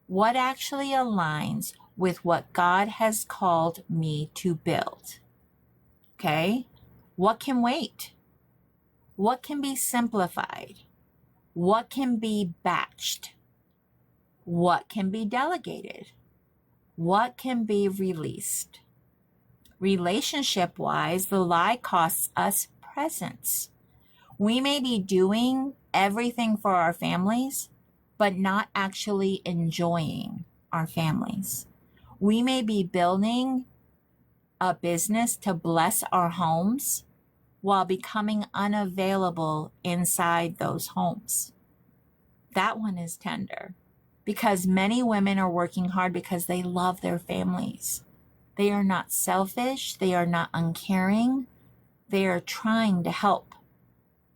What actually aligns with what God has called me to build? Okay? What can wait? What can be simplified? What can be batched? What can be delegated? What can be released? Relationship-wise, the lie costs us presence. We may be doing everything for our families, but not actually enjoying our families. We may be building a business to bless our homes while becoming unavailable inside those homes. That one is tender, because many women are working hard because they love their families. They are not selfish. They are not uncaring. They are trying to help.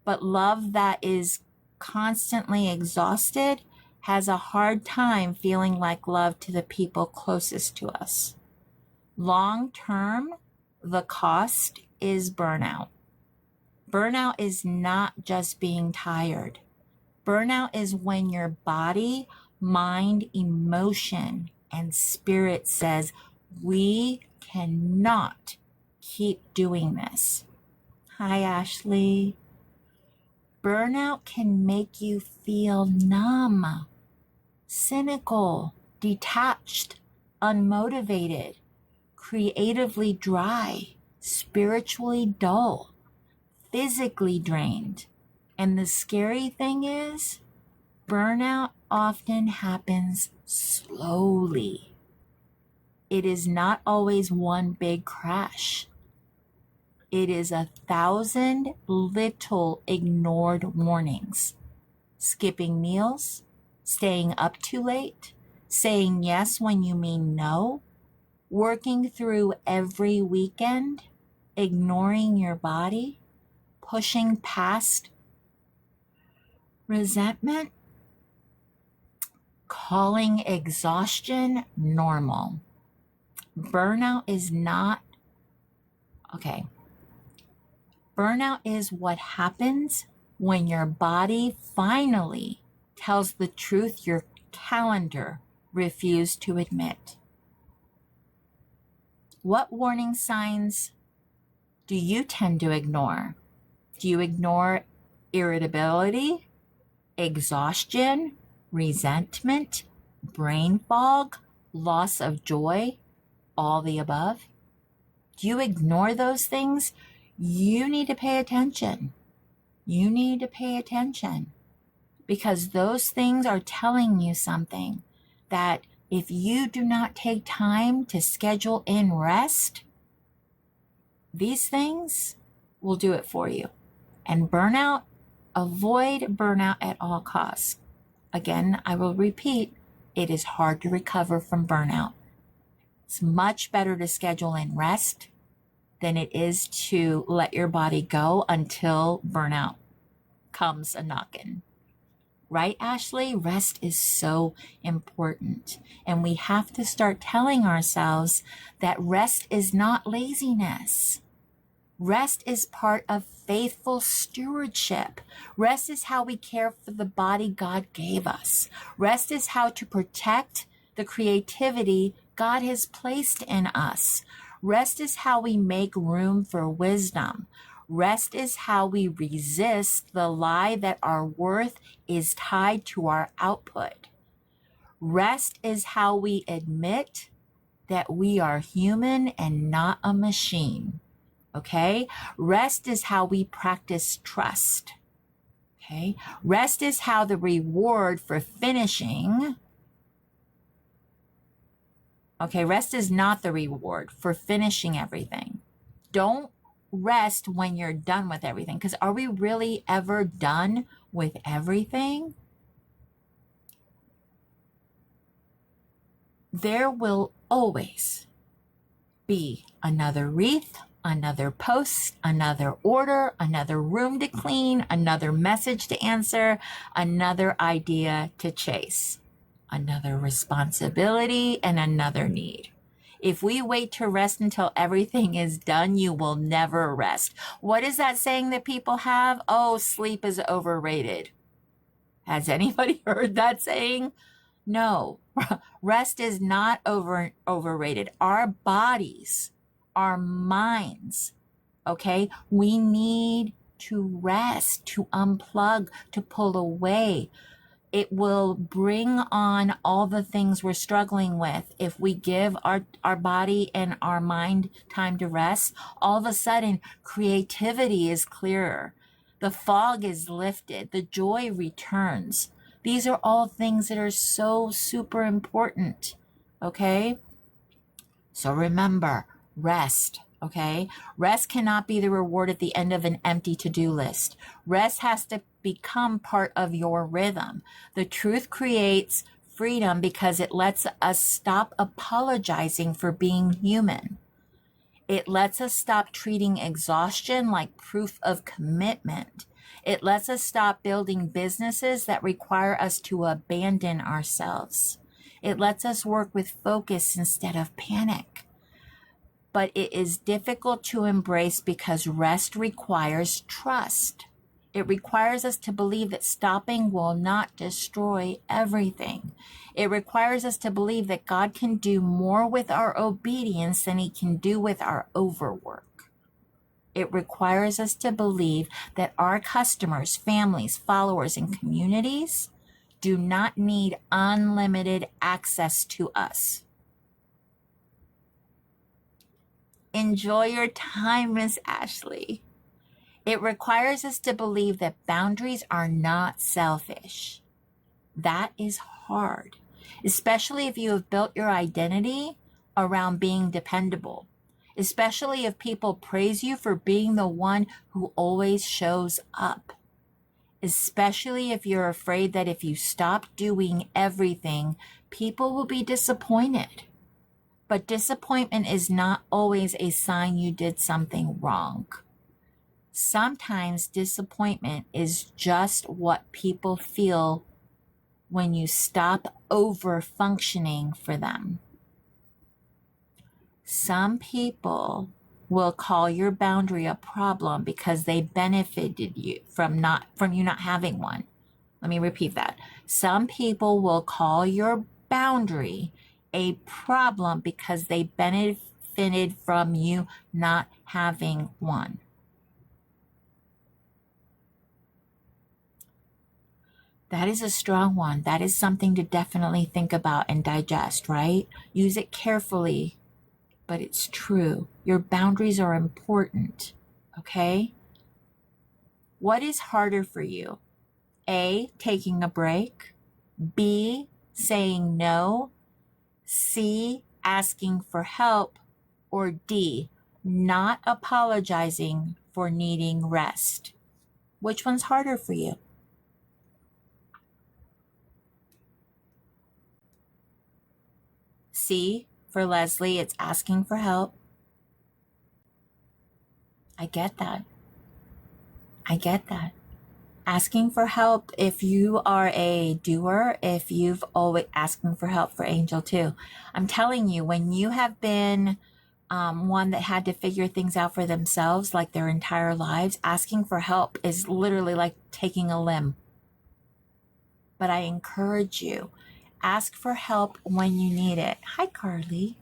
But love that is constantly exhausted has a hard time feeling like love to the people closest to us. Long term, the cost is burnout. Burnout is not just being tired. Burnout is when your body, mind, emotion, and spirit says, we cannot keep doing this. Hi, Ashley. Burnout can make you feel numb, cynical, detached, unmotivated, creatively dry, spiritually dull, physically drained. And the scary thing is, burnout often happens slowly. It is not always one big crash. It is 1,000 little ignored warnings. Skipping meals, staying up too late, saying yes when you mean no, working through every weekend, ignoring your body, pushing past resentment, calling exhaustion normal. Burnout is not, okay. Burnout is what happens when your body finally tells the truth your calendar refused to admit. What warning signs do you tend to ignore? Do you ignore irritability, exhaustion, resentment, brain fog, loss of joy, all the above? Do you ignore those things? You need to pay attention. You need to pay attention because those things are telling you something that if you do not take time to schedule in rest, these things will do it for you. And burnout, avoid burnout at all costs. Again, I will repeat, it is hard to recover from burnout. It's much better to schedule in rest than it is to let your body go until burnout comes a knocking. Right, Ashley? Rest is so important. And we have to start telling ourselves that rest is not laziness. Rest is part of faithful stewardship. Rest is how we care for the body God gave us. Rest is how to protect the creativity God has placed in us. Rest is how we make room for wisdom. Rest is how we resist the lie that our worth is tied to our output. Rest is how we admit that we are human and not a machine. Okay? Rest is how we practice trust. Okay? Rest is how the reward for finishing. Okay, rest is not the reward for finishing everything. Don't rest when you're done with everything, because are we really ever done with everything? There will always be another wreath, another post, another order, another room to clean, another message to answer, another idea to chase, another responsibility, and another need. If we wait to rest until everything is done, you will never rest. What is that saying that people have? Oh, sleep is overrated. Has anybody heard that saying? No, rest is not overrated. Our bodies, our minds, okay? We need to rest, to unplug, to pull away. It will bring on all the things we're struggling with. If we give our body and our mind time to rest, all of a sudden creativity is clearer. The fog is lifted. The joy returns. These are all things that are so super important. Okay? So remember, rest. Okay? Rest cannot be the reward at the end of an empty to-do list. Rest has to become part of your rhythm. The truth creates freedom because it lets us stop apologizing for being human. It lets us stop treating exhaustion like proof of commitment. It lets us stop building businesses that require us to abandon ourselves. It lets us work with focus instead of panic. But it is difficult to embrace because rest requires trust. It requires us to believe that stopping will not destroy everything. It requires us to believe that God can do more with our obedience than he can do with our overwork. It requires us to believe that our customers, families, followers, and communities do not need unlimited access to us. Enjoy your time, Miss Ashley. It requires us to believe that boundaries are not selfish. That is hard, especially if you have built your identity around being dependable, especially if people praise you for being the one who always shows up, especially if you're afraid that if you stop doing everything, people will be disappointed. But disappointment is not always a sign you did something wrong. Sometimes disappointment is just what people feel when you stop over functioning for them. Some people will call your boundary a problem because they benefited you from you not having one. Let me repeat that. Some people will call your boundary a problem because they benefited from you not having one. That is a strong one. That is something to definitely think about and digest, right? Use it carefully, but it's true. Your boundaries are important, okay? What is harder for you? A, taking a break. B, saying no. C, asking for help. Or D, not apologizing for needing rest. Which one's harder for you? C, for Leslie, it's asking for help. I get that. Asking for help, if you are a doer, if you've always asking for help for Angel too. I'm telling you, when you have been one that had to figure things out for themselves like their entire lives, asking for help is literally like taking a limb. But I encourage you, ask for help when you need it. Hi, Carly.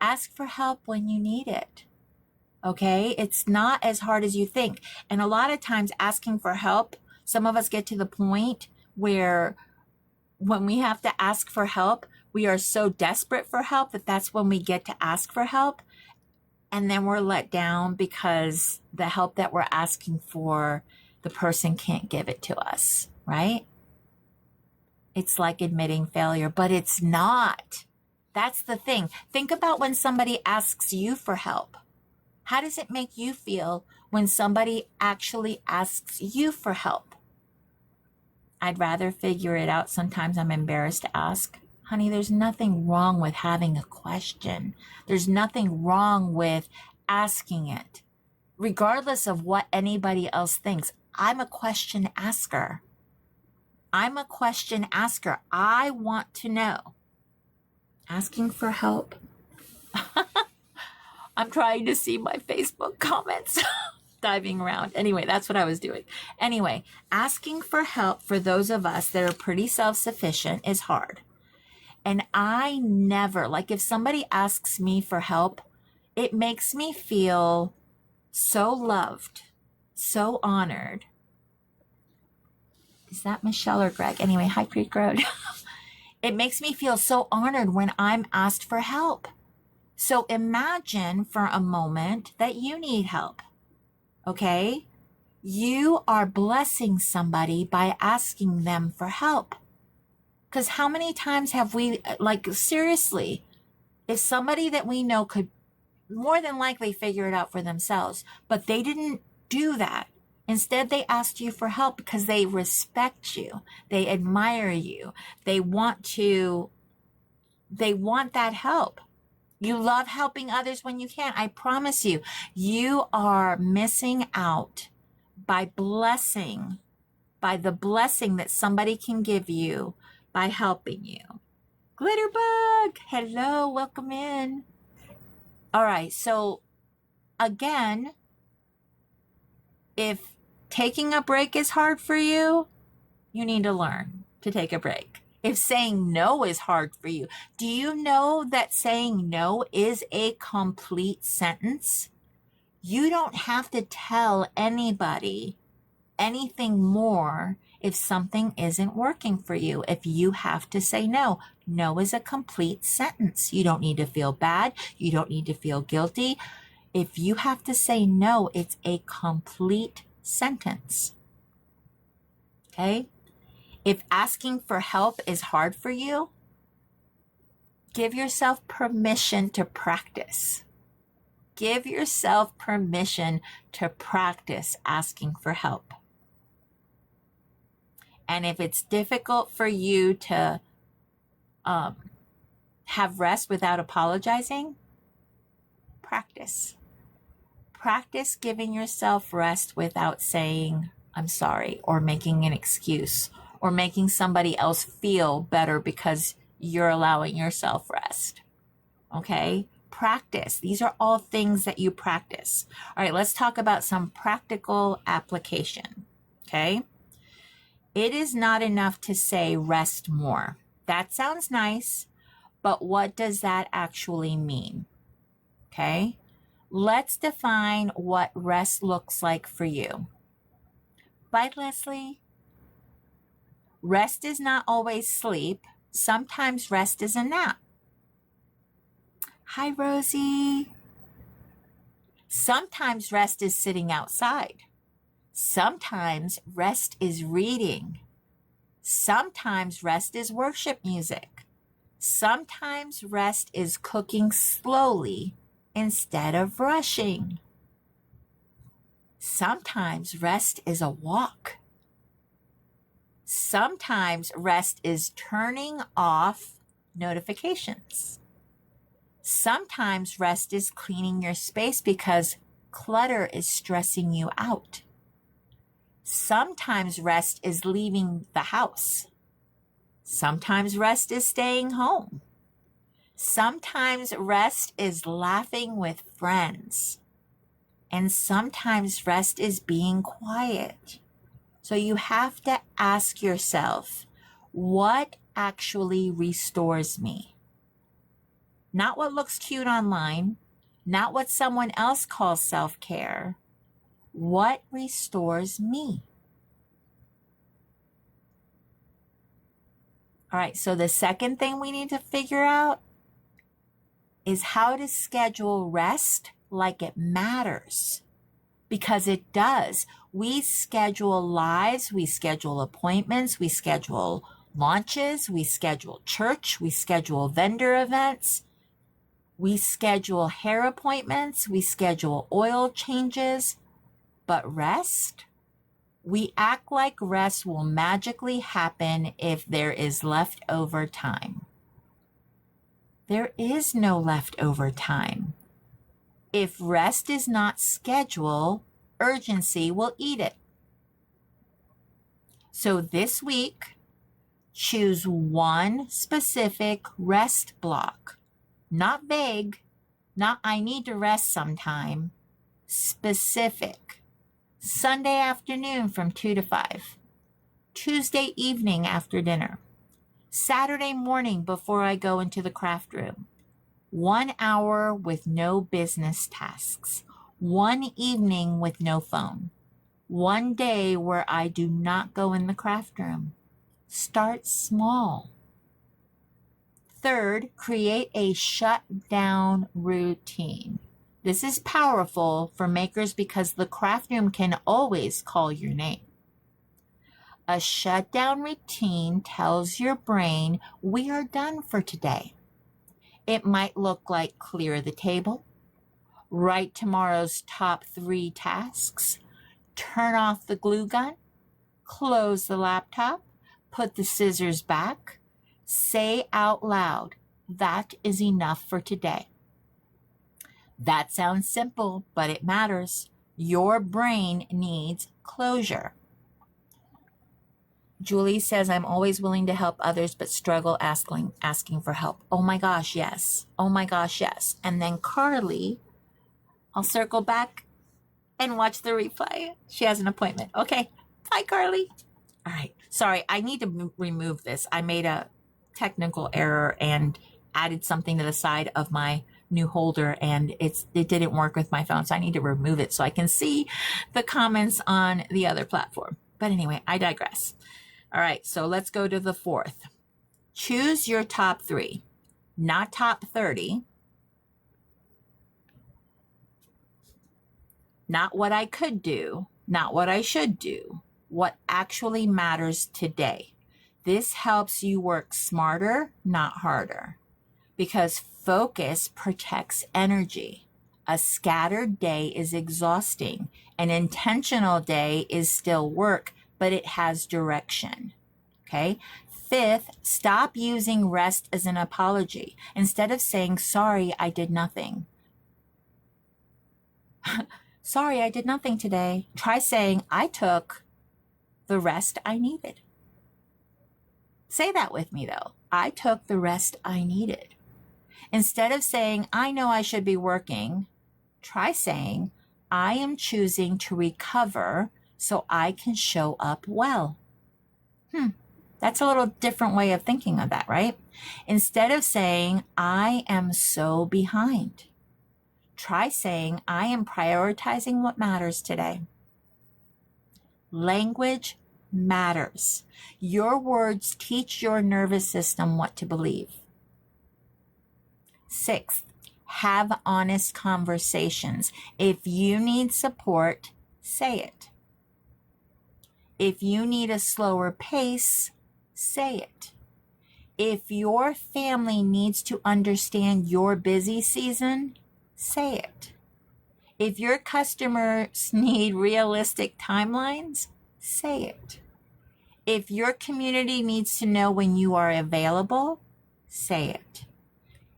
Ask for help when you need it. Okay? It's not as hard as you think. And a lot of times asking for help, some of us get to the point where when we have to ask for help, we are so desperate for help that that's when we get to ask for help. And then we're let down because the help that we're asking for, the person can't give it to us, right? It's like admitting failure, but it's not. That's the thing. Think about when somebody asks you for help. How does it make you feel when somebody actually asks you for help? I'd rather figure it out. Sometimes I'm embarrassed to ask. Honey, there's nothing wrong with having a question. There's nothing wrong with asking it. Regardless of what anybody else thinks, I'm a question asker. I want to know. Asking for help. I'm trying to see my Facebook comments. Diving around. Anyway, that's what I was doing. Anyway, asking for help for those of us that are pretty self-sufficient is hard. And I never, like if somebody asks me for help, it makes me feel so loved, so honored. Is that Michelle or Greg? Anyway, High Creek Road. It makes me feel so honored when I'm asked for help. So imagine for a moment that you need help. Okay? You are blessing somebody by asking them for help. Because how many times have we, like, seriously, if somebody that we know could more than likely figure it out for themselves, but they didn't do that. Instead, they asked you for help because they respect you. They admire you. They want that help. You love helping others when you can. I promise you, you are missing out by the blessing that somebody can give you by helping you. Glitterbug, hello, welcome in. All right, so again, if taking a break is hard for you, you need to learn to take a break. If saying no is hard for you, do you know that saying no is a complete sentence? You don't have to tell anybody anything more if something isn't working for you. If you have to say no, no is a complete sentence. You don't need to feel bad. You don't need to feel guilty. If you have to say no, it's a complete sentence. Okay? If asking for help is hard for you, give yourself permission to practice. Give yourself permission to practice asking for help. And if it's difficult for you to have rest without apologizing, practice. Practice giving yourself rest without saying, I'm sorry, or making an excuse, or making somebody else feel better because you're allowing yourself rest. Okay? Practice. These are all things that you practice. All right, let's talk about some practical application. Okay? It is not enough to say rest more. That sounds nice, but what does that actually mean? Okay? Let's define what rest looks like for you. Bye, Leslie. Rest is not always sleep. Sometimes rest is a nap. Hi, Rosie. Sometimes rest is sitting outside. Sometimes rest is reading. Sometimes rest is worship music. Sometimes rest is cooking slowly instead of rushing. Sometimes rest is a walk. Sometimes rest is turning off notifications. Sometimes rest is cleaning your space because clutter is stressing you out. Sometimes rest is leaving the house. Sometimes rest is staying home. Sometimes rest is laughing with friends. And sometimes rest is being quiet. So you have to ask yourself, what actually restores me? Not what looks cute online, not what someone else calls self-care. What restores me? All right, so the second thing we need to figure out is how to schedule rest like it matters. Because it does. We schedule lives, we schedule appointments, we schedule launches, we schedule church, we schedule vendor events, we schedule hair appointments, we schedule oil changes. But rest? We act like rest will magically happen if there is leftover time. There is no leftover time. If rest is not scheduled, urgency will eat it. So this week, choose one specific rest block. Not vague, not I need to rest sometime. Specific. Sunday afternoon from 2 to 5. Tuesday evening after dinner. Saturday morning before I go into the craft room. 1 hour with no business tasks. 1 evening with no phone. 1 day where I do not go in the craft room. Start small. Third, create a shutdown routine. This is powerful for makers because the craft room can always call your name. A shutdown routine tells your brain we are done for today. It might look like clear the table, write tomorrow's top 3 tasks, turn off the glue gun, close the laptop, put the scissors back, say out loud, that is enough for today. That sounds simple, but it matters. Your brain needs closure. Julie says, I'm always willing to help others, but struggle asking for help. Oh my gosh, yes. Oh my gosh, yes. And then Carly, I'll circle back and watch the replay. She has an appointment. Okay. Bye, Carly. All right. Sorry, I need to remove this. I made a technical error and added something to the side of my new holder, and it didn't work with my phone, so I need to remove it so I can see the comments on the other platform. But anyway, I digress. All right, so let's go to the fourth. Choose your top 3, not top 30, not what I could do, not what I should do, what actually matters today. This helps you work smarter, not harder, because focus protects energy. A scattered day is exhausting. An intentional day is still work, but it has direction. Okay. 5th, stop using rest as an apology. Instead of saying, sorry, I did nothing. Sorry, I did nothing today. Try saying, I took the rest I needed. Say that with me, though. I took the rest I needed. Instead of saying, I know I should be working, try saying, I am choosing to recover so I can show up well. That's a little different way of thinking of that, right? Instead of saying, I am so behind, try saying, I am prioritizing what matters today. Language matters. Your words teach your nervous system what to believe. 6th, have honest conversations. If you need support, say it. If you need a slower pace, say it. If your family needs to understand your busy season, say it. If your customers need realistic timelines, say it. If your community needs to know when you are available, say it.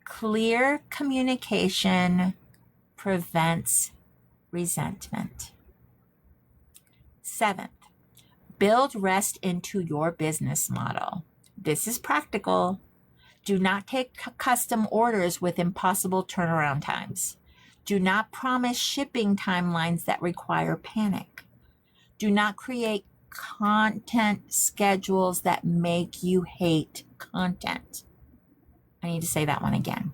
Clear communication prevents resentment. 7th, build rest into your business model. This is practical. Do not take custom orders with impossible turnaround times. Do not promise shipping timelines that require panic. Do not create content schedules that make you hate content. I need to say that one again.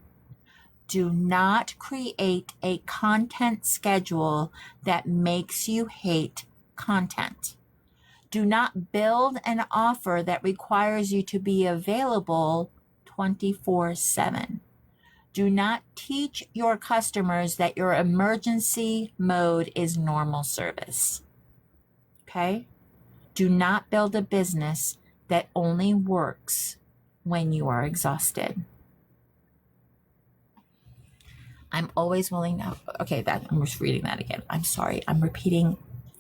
Do not create a content schedule that makes you hate content. Do not build an offer that requires you to be available 24/7. Do not teach your customers that your emergency mode is normal service. Okay? Do not build a business that only works when you are exhausted. I'm always willing to, okay, I'm just reading that again. I'm sorry. I'm repeating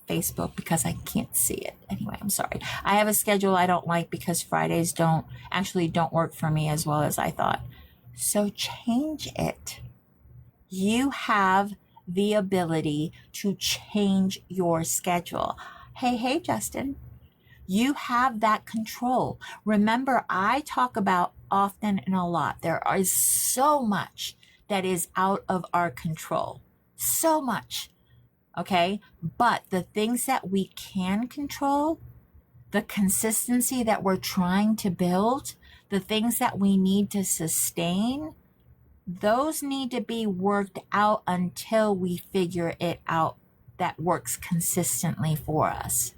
Facebook because I can't see it. Anyway, I'm sorry. I have a schedule I don't like because Fridays don't work for me as well as I thought. So change it. You have the ability to change your schedule. Hey, Justin. You have that control. Remember, I talk about often and a lot, there is so much that is out of our control. So much. Okay? But the things that we can control, the consistency that we're trying to build, the things that we need to sustain, those need to be worked out until we figure it out that works consistently for us.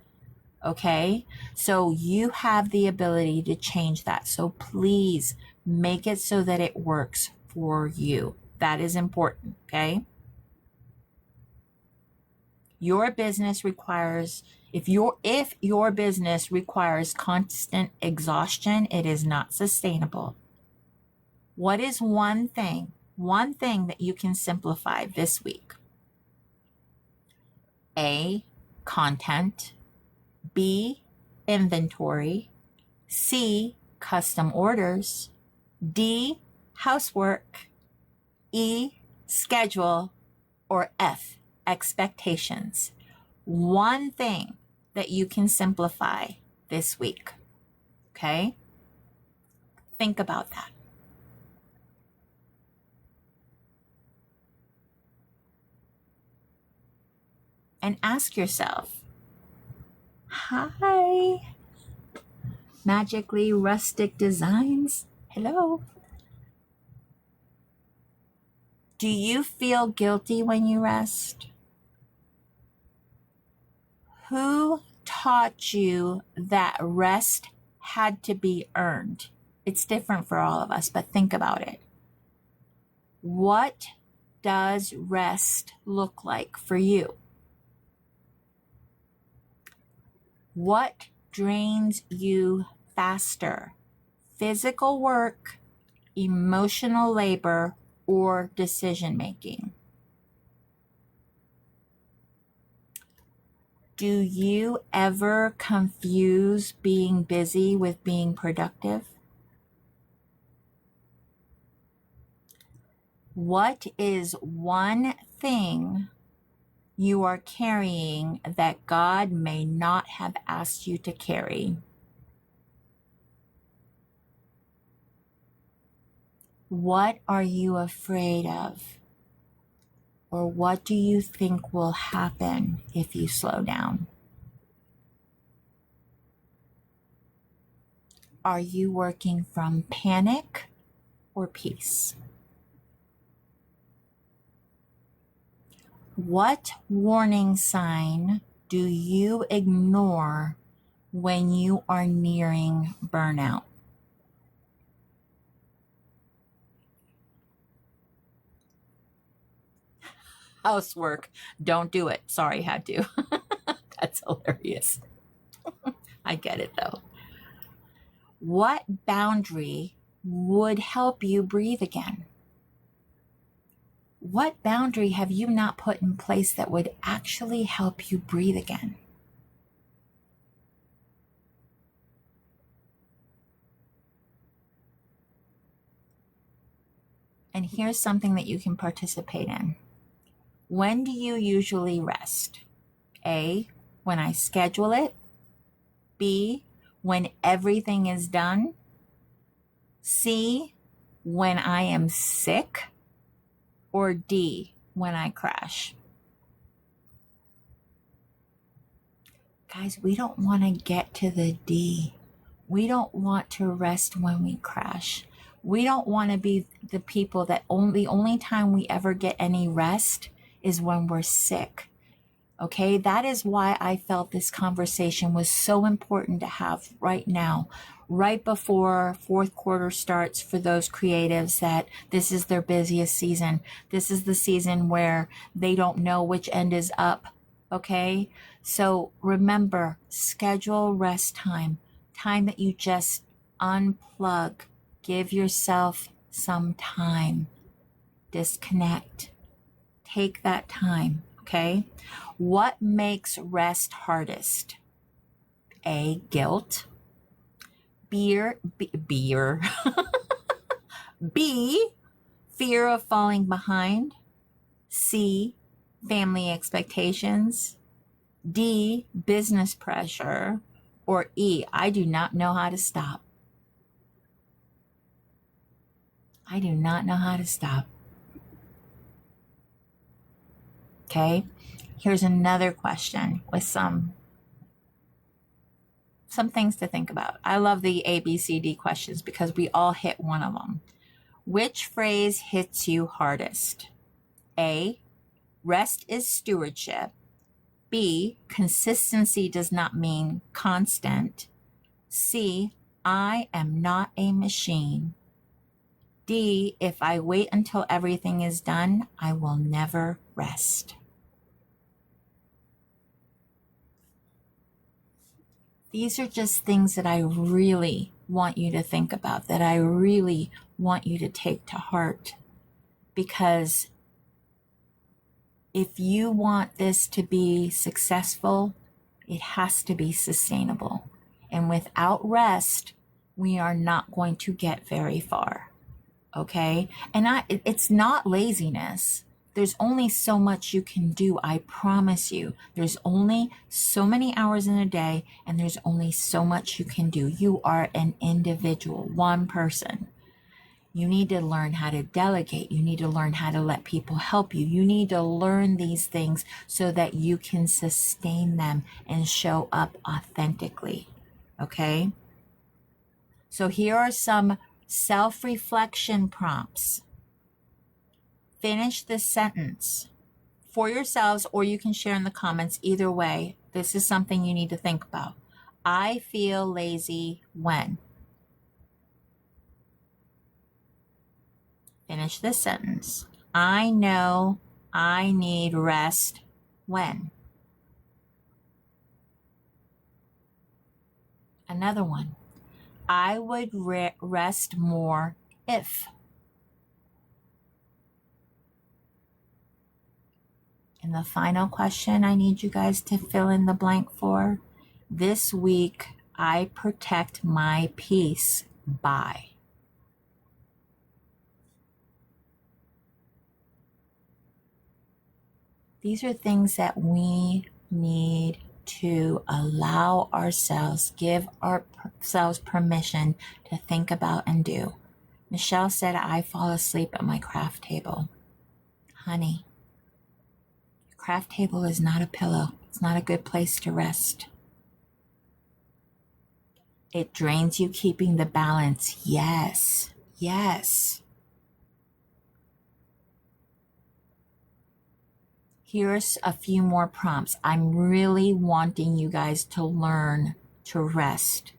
Okay? So you have the ability to change that. So please make it so that it works for you. That is important. Okay? Your business requires, if your business requires constant exhaustion, it is not sustainable. What is one thing that you can simplify this week? A, content. B, inventory. C, custom orders. D, housework. E, schedule. Or F, expectations. One thing that you can simplify this week. Okay? Think about that. And ask yourself, hi, magically rustic designs. Hello. Do you feel guilty when you rest? Who taught you that rest had to be earned? It's different for all of us, but think about it. What does rest look like for you? What drains you faster? Physical work, emotional labor, or decision making? Do you ever confuse being busy with being productive? What is one thing you are carrying that God may not have asked you to carry? What are you afraid of? Or what do you think will happen if you slow down? Are you working from panic or peace? What warning sign do you ignore when you are nearing burnout? Housework, don't do it. Sorry, had to. That's hilarious. I get it though. What boundary would help you breathe again? What boundary have you not put in place that would actually help you breathe again? And here's something that you can participate in. When do you usually rest? A, when I schedule it. B, when everything is done. C, when I am sick. Or D, when I crash. Guys, we don't want to get to the D. We don't want to rest when we crash. We don't want to be the people that the only time we ever get any rest is when we're sick. Okay, that is why I felt this conversation was so important to have right now, right before fourth quarter starts for those creatives that this is their busiest season. This is the season where they don't know which end is up. Okay, so remember, schedule rest time, time that you just unplug, give yourself some time, disconnect, take that time. Okay. What makes rest hardest? A, guilt. Beer. B, fear of falling behind. C, family expectations. D, business pressure. Or E, I do not know how to stop. I do not know how to stop. Okay, here's another question with some things to think about. I love the A, B, C, D questions because we all hit one of them. Which phrase hits you hardest? A, rest is stewardship. B, consistency does not mean constant. C, I am not a machine. D, if I wait until everything is done, I will never rest. These are just things that I really want you to think about, that I really want you to take to heart. Because if you want this to be successful, it has to be sustainable. And without rest, we are not going to get very far. Okay? And it's not laziness. There's only so much you can do. I promise you. There's only so many hours in a day, and there's only so much you can do. You are an individual, one person. You need to learn how to delegate. You need to learn how to let people help you. You need to learn these things so that you can sustain them and show up authentically. Okay? So here are some self-reflection prompts. Finish this sentence for yourselves, or you can share in the comments. Either way, this is something you need to think about. I feel lazy when. Finish this sentence. I know I need rest when. Another one. I would rest more if. And the final question I need you guys to fill in the blank for. This week, I protect my peace by. These are things that we need to allow ourselves, give ourselves permission to think about and do. Michelle said, I fall asleep at my craft table. Honey, your craft table is not a pillow. It's not a good place to rest. It drains you keeping the balance. Yes, yes. Here's a few more prompts. I'm really wanting you guys to learn to rest.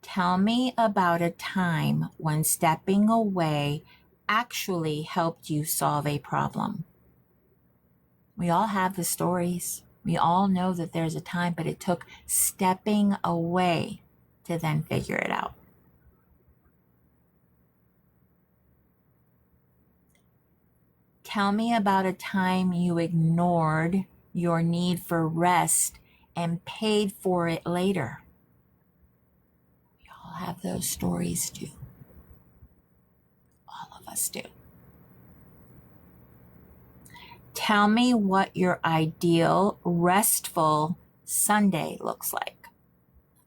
Tell me about a time when stepping away actually helped you solve a problem. We all have the stories. We all know that there's a time, but it took stepping away to then figure it out. Tell me about a time you ignored your need for rest and paid for it later. We all have those stories too. All of us do. Tell me what your ideal restful Sunday looks like.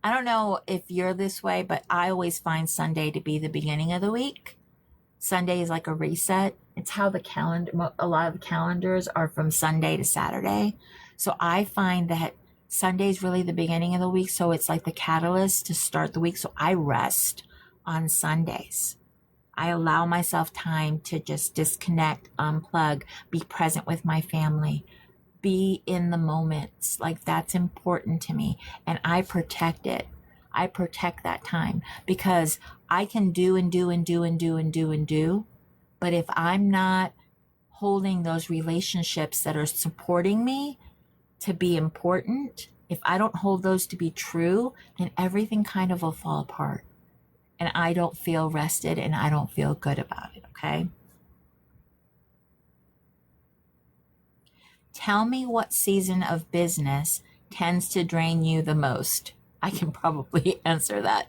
I don't know if you're this way, but I always find Sunday to be the beginning of the week. Sunday is like a reset. It's how a lot of calendars are from Sunday to Saturday. So I find that Sunday is really the beginning of the week. So it's like the catalyst to start the week. So I rest on Sundays. I allow myself time to just disconnect, unplug, be present with my family, be in the moments. Like that's important to me. And I protect it. I protect that time because I can do and do and do and do and do and do. But if I'm not holding those relationships that are supporting me to be important, if I don't hold those to be true, then everything kind of will fall apart. And I don't feel rested and I don't feel good about it, okay? Tell me what season of business tends to drain you the most. I can probably answer that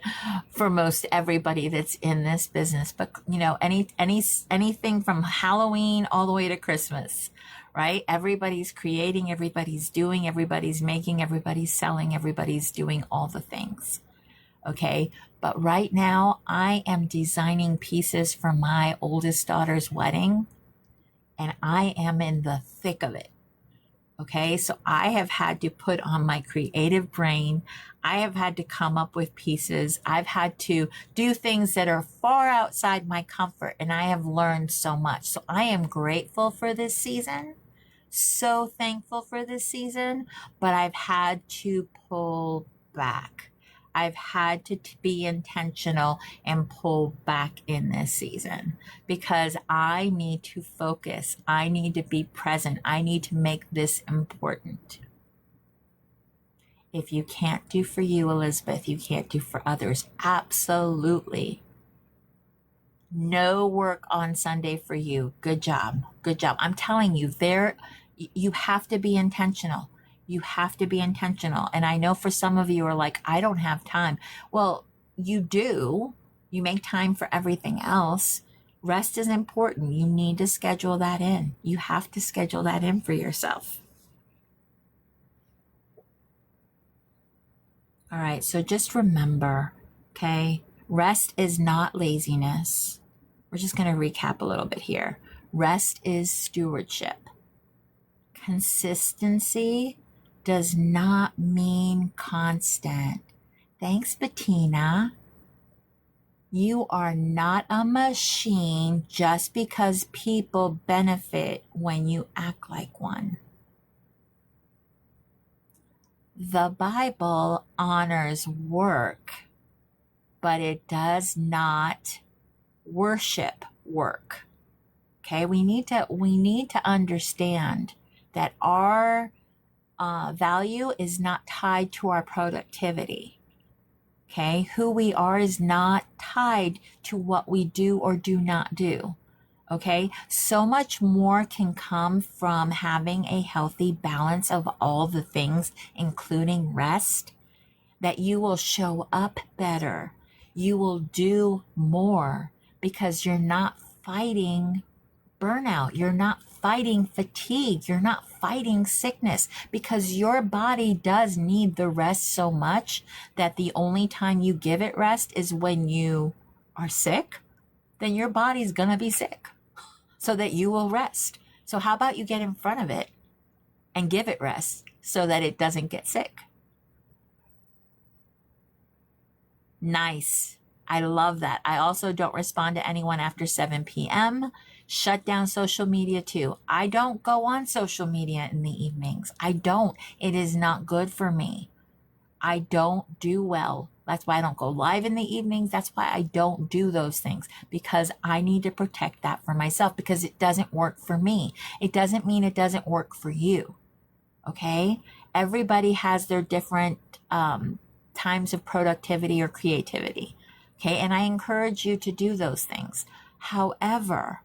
for most everybody that's in this business, but you know, anything from Halloween all the way to Christmas, right? Everybody's creating, everybody's doing, everybody's making, everybody's selling, everybody's doing all the things. Okay. But right now I am designing pieces for my oldest daughter's wedding and I am in the thick of it. Okay, so I have had to put on my creative brain. I have had to come up with pieces. I've had to do things that are far outside my comfort, and I have learned so much. So I am grateful for this season, so thankful for this season, but I've had to pull back. I've had to be intentional and pull back in this season because I need to focus. I need to be present. I need to make this important. If you can't do for you, Elizabeth, you can't do for others. Absolutely. No work on Sunday for you. Good job. Good job. I'm telling you, you have to be intentional. You have to be intentional. And I know for some of you are like, I don't have time. Well, you do. You make time for everything else. Rest is important. You need to schedule that in. You have to schedule that in for yourself. All right, so just remember, okay, rest is not laziness. We're just going to recap a little bit here. Rest is stewardship. Consistency does not mean constant. Thanks, Bettina. You are not a machine just because people benefit when you act like one. The Bible honors work, but it does not worship work. Okay, we need to understand that our value is not tied to our productivity. Okay, who we are is not tied to what we do or do not do. Okay, so much more can come from having a healthy balance of all the things, including rest, that you will show up better. You will do more because you're not fighting burnout. You're not fighting fatigue. You're not fighting sickness because your body does need the rest so much that the only time you give it rest is when you are sick. Then your body's going to be sick so that you will rest. So how about you get in front of it and give it rest so that it doesn't get sick? Nice. I love that. I also don't respond to anyone after 7 p.m. Shut down social media too. I don't go on social media in the evenings. I don't. It is not good for me. I don't do well. That's why I don't go live in the evenings. That's why I don't do those things, because I need to protect that for myself, because it doesn't work for me. It doesn't mean it doesn't work for you. Okay? Everybody has their different times of productivity or creativity. Okay? And I encourage you to do those things. However,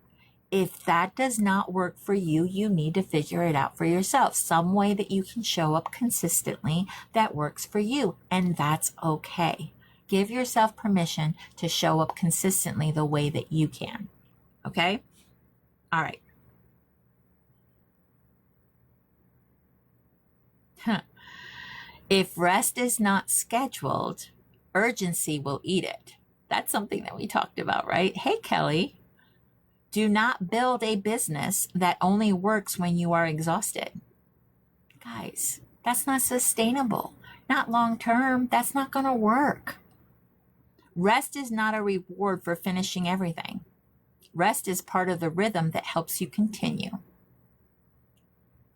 if that does not work for you, you need to figure it out for yourself. Some way that you can show up consistently that works for you, and that's okay. Give yourself permission to show up consistently the way that you can. Okay? All right. If rest is not scheduled, urgency will eat it. That's something that we talked about, right? Hey, Kelly. Do not build a business that only works when you are exhausted. Guys, that's not sustainable. Not long term. That's not going to work. Rest is not a reward for finishing everything. Rest is part of the rhythm that helps you continue.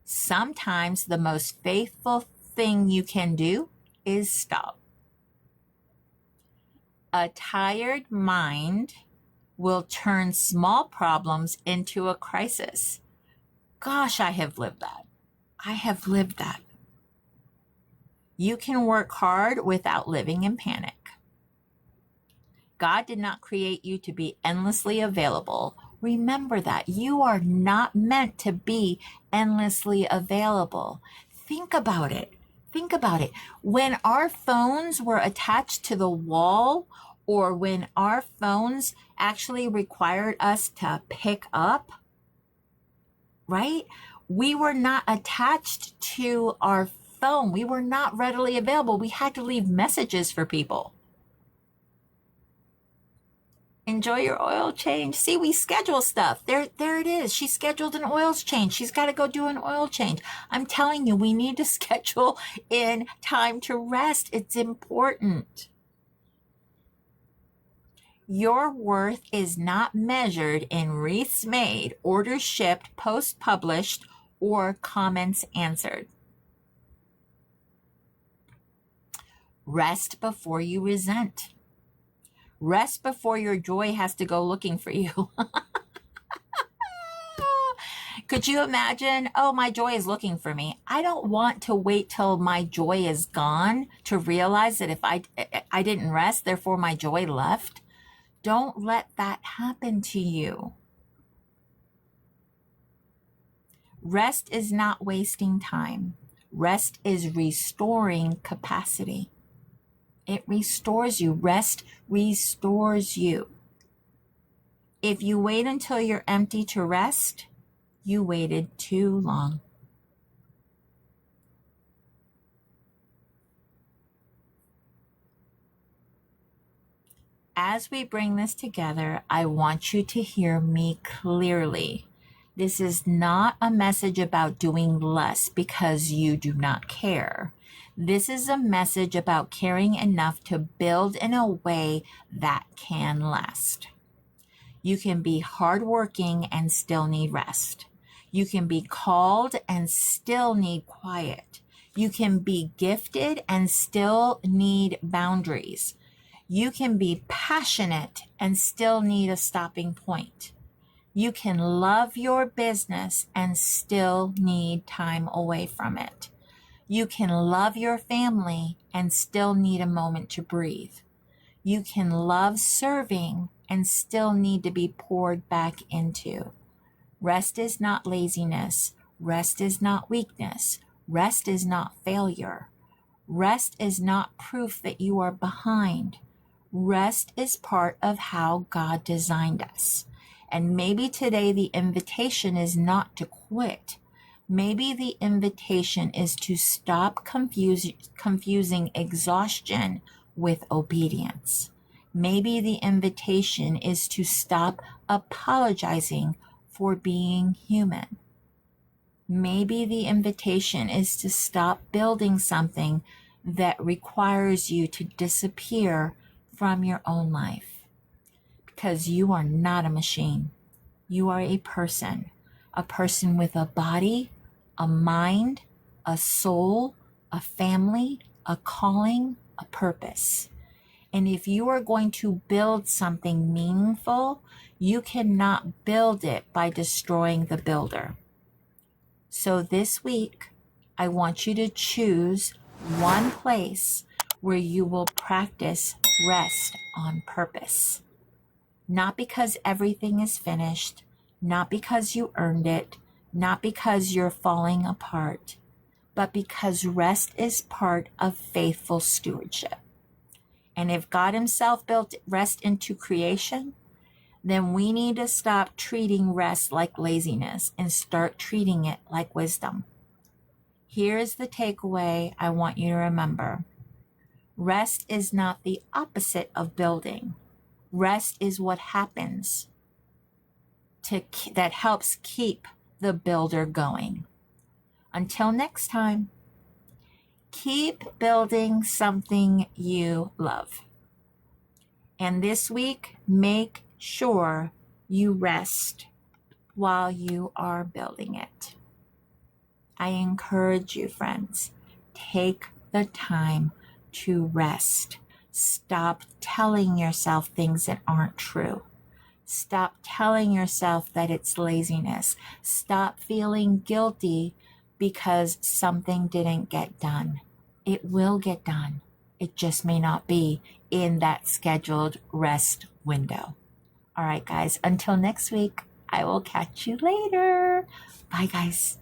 Sometimes the most faithful thing you can do is stop. A tired mind will turn small problems into a crisis. Gosh, I have lived that. I have lived that. You can work hard without living in panic. God did not create you to be endlessly available. Remember that. You are not meant to be endlessly available. Think about it. Think about it. When our phones were attached to the wall, or when our phones actually required us to pick up, right? We were not attached to our phone. We were not readily available. We had to leave messages for people. Enjoy your oil change. See, we schedule stuff. There it is. She scheduled an oil change. She's got to go do an oil change. I'm telling you, we need to schedule in time to rest. It's important. Your worth is not measured in wreaths made, orders shipped, posts published, or comments answered. Rest before you resent. Rest before your joy has to go looking for you. Could you imagine? Oh, my joy is looking for me. I don't want to wait till my joy is gone to realize that if I didn't rest, therefore my joy left. Don't let that happen to you. Rest is not wasting time. Rest is restoring capacity. It restores you. Rest restores you. If you wait until you're empty to rest, you waited too long. As we bring this together, I want you to hear me clearly. This is not a message about doing less because you do not care. This is a message about caring enough to build in a way that can last. You can be hardworking and still need rest. You can be called and still need quiet. You can be gifted and still need boundaries. You can be passionate and still need a stopping point. You can love your business and still need time away from it. You can love your family and still need a moment to breathe. You can love serving and still need to be poured back into. Rest is not laziness. Rest is not weakness. Rest is not failure. Rest is not proof that you are behind. Rest is part of how God designed us. And maybe today the invitation is not to quit. Maybe the invitation is to stop confusing exhaustion with obedience. Maybe the invitation is to stop apologizing for being human. Maybe the invitation is to stop building something that requires you to disappear from your own life. Because you are not a machine. You are a person with a body, a mind, a soul, a family, a calling, a purpose. And if you are going to build something meaningful, you cannot build it by destroying the builder. So this week, I want you to choose one place where you will practice rest on purpose. Not because everything is finished, not because you earned it, not because you're falling apart, but because rest is part of faithful stewardship. And if God Himself built rest into creation, then we need to stop treating rest like laziness and start treating it like wisdom. Here's the takeaway I want you to remember. Rest is not the opposite of building. Rest is what happens that helps keep the builder going. Until next time, keep building something you love. And this week, make sure you rest while you are building it. I encourage you, friends, take the time to rest. Stop telling yourself things that aren't true. Stop telling yourself that it's laziness. Stop feeling guilty because something didn't get done. It will get done. It just may not be in that scheduled rest window. All right, guys, until next week, I will catch you later. Bye, guys.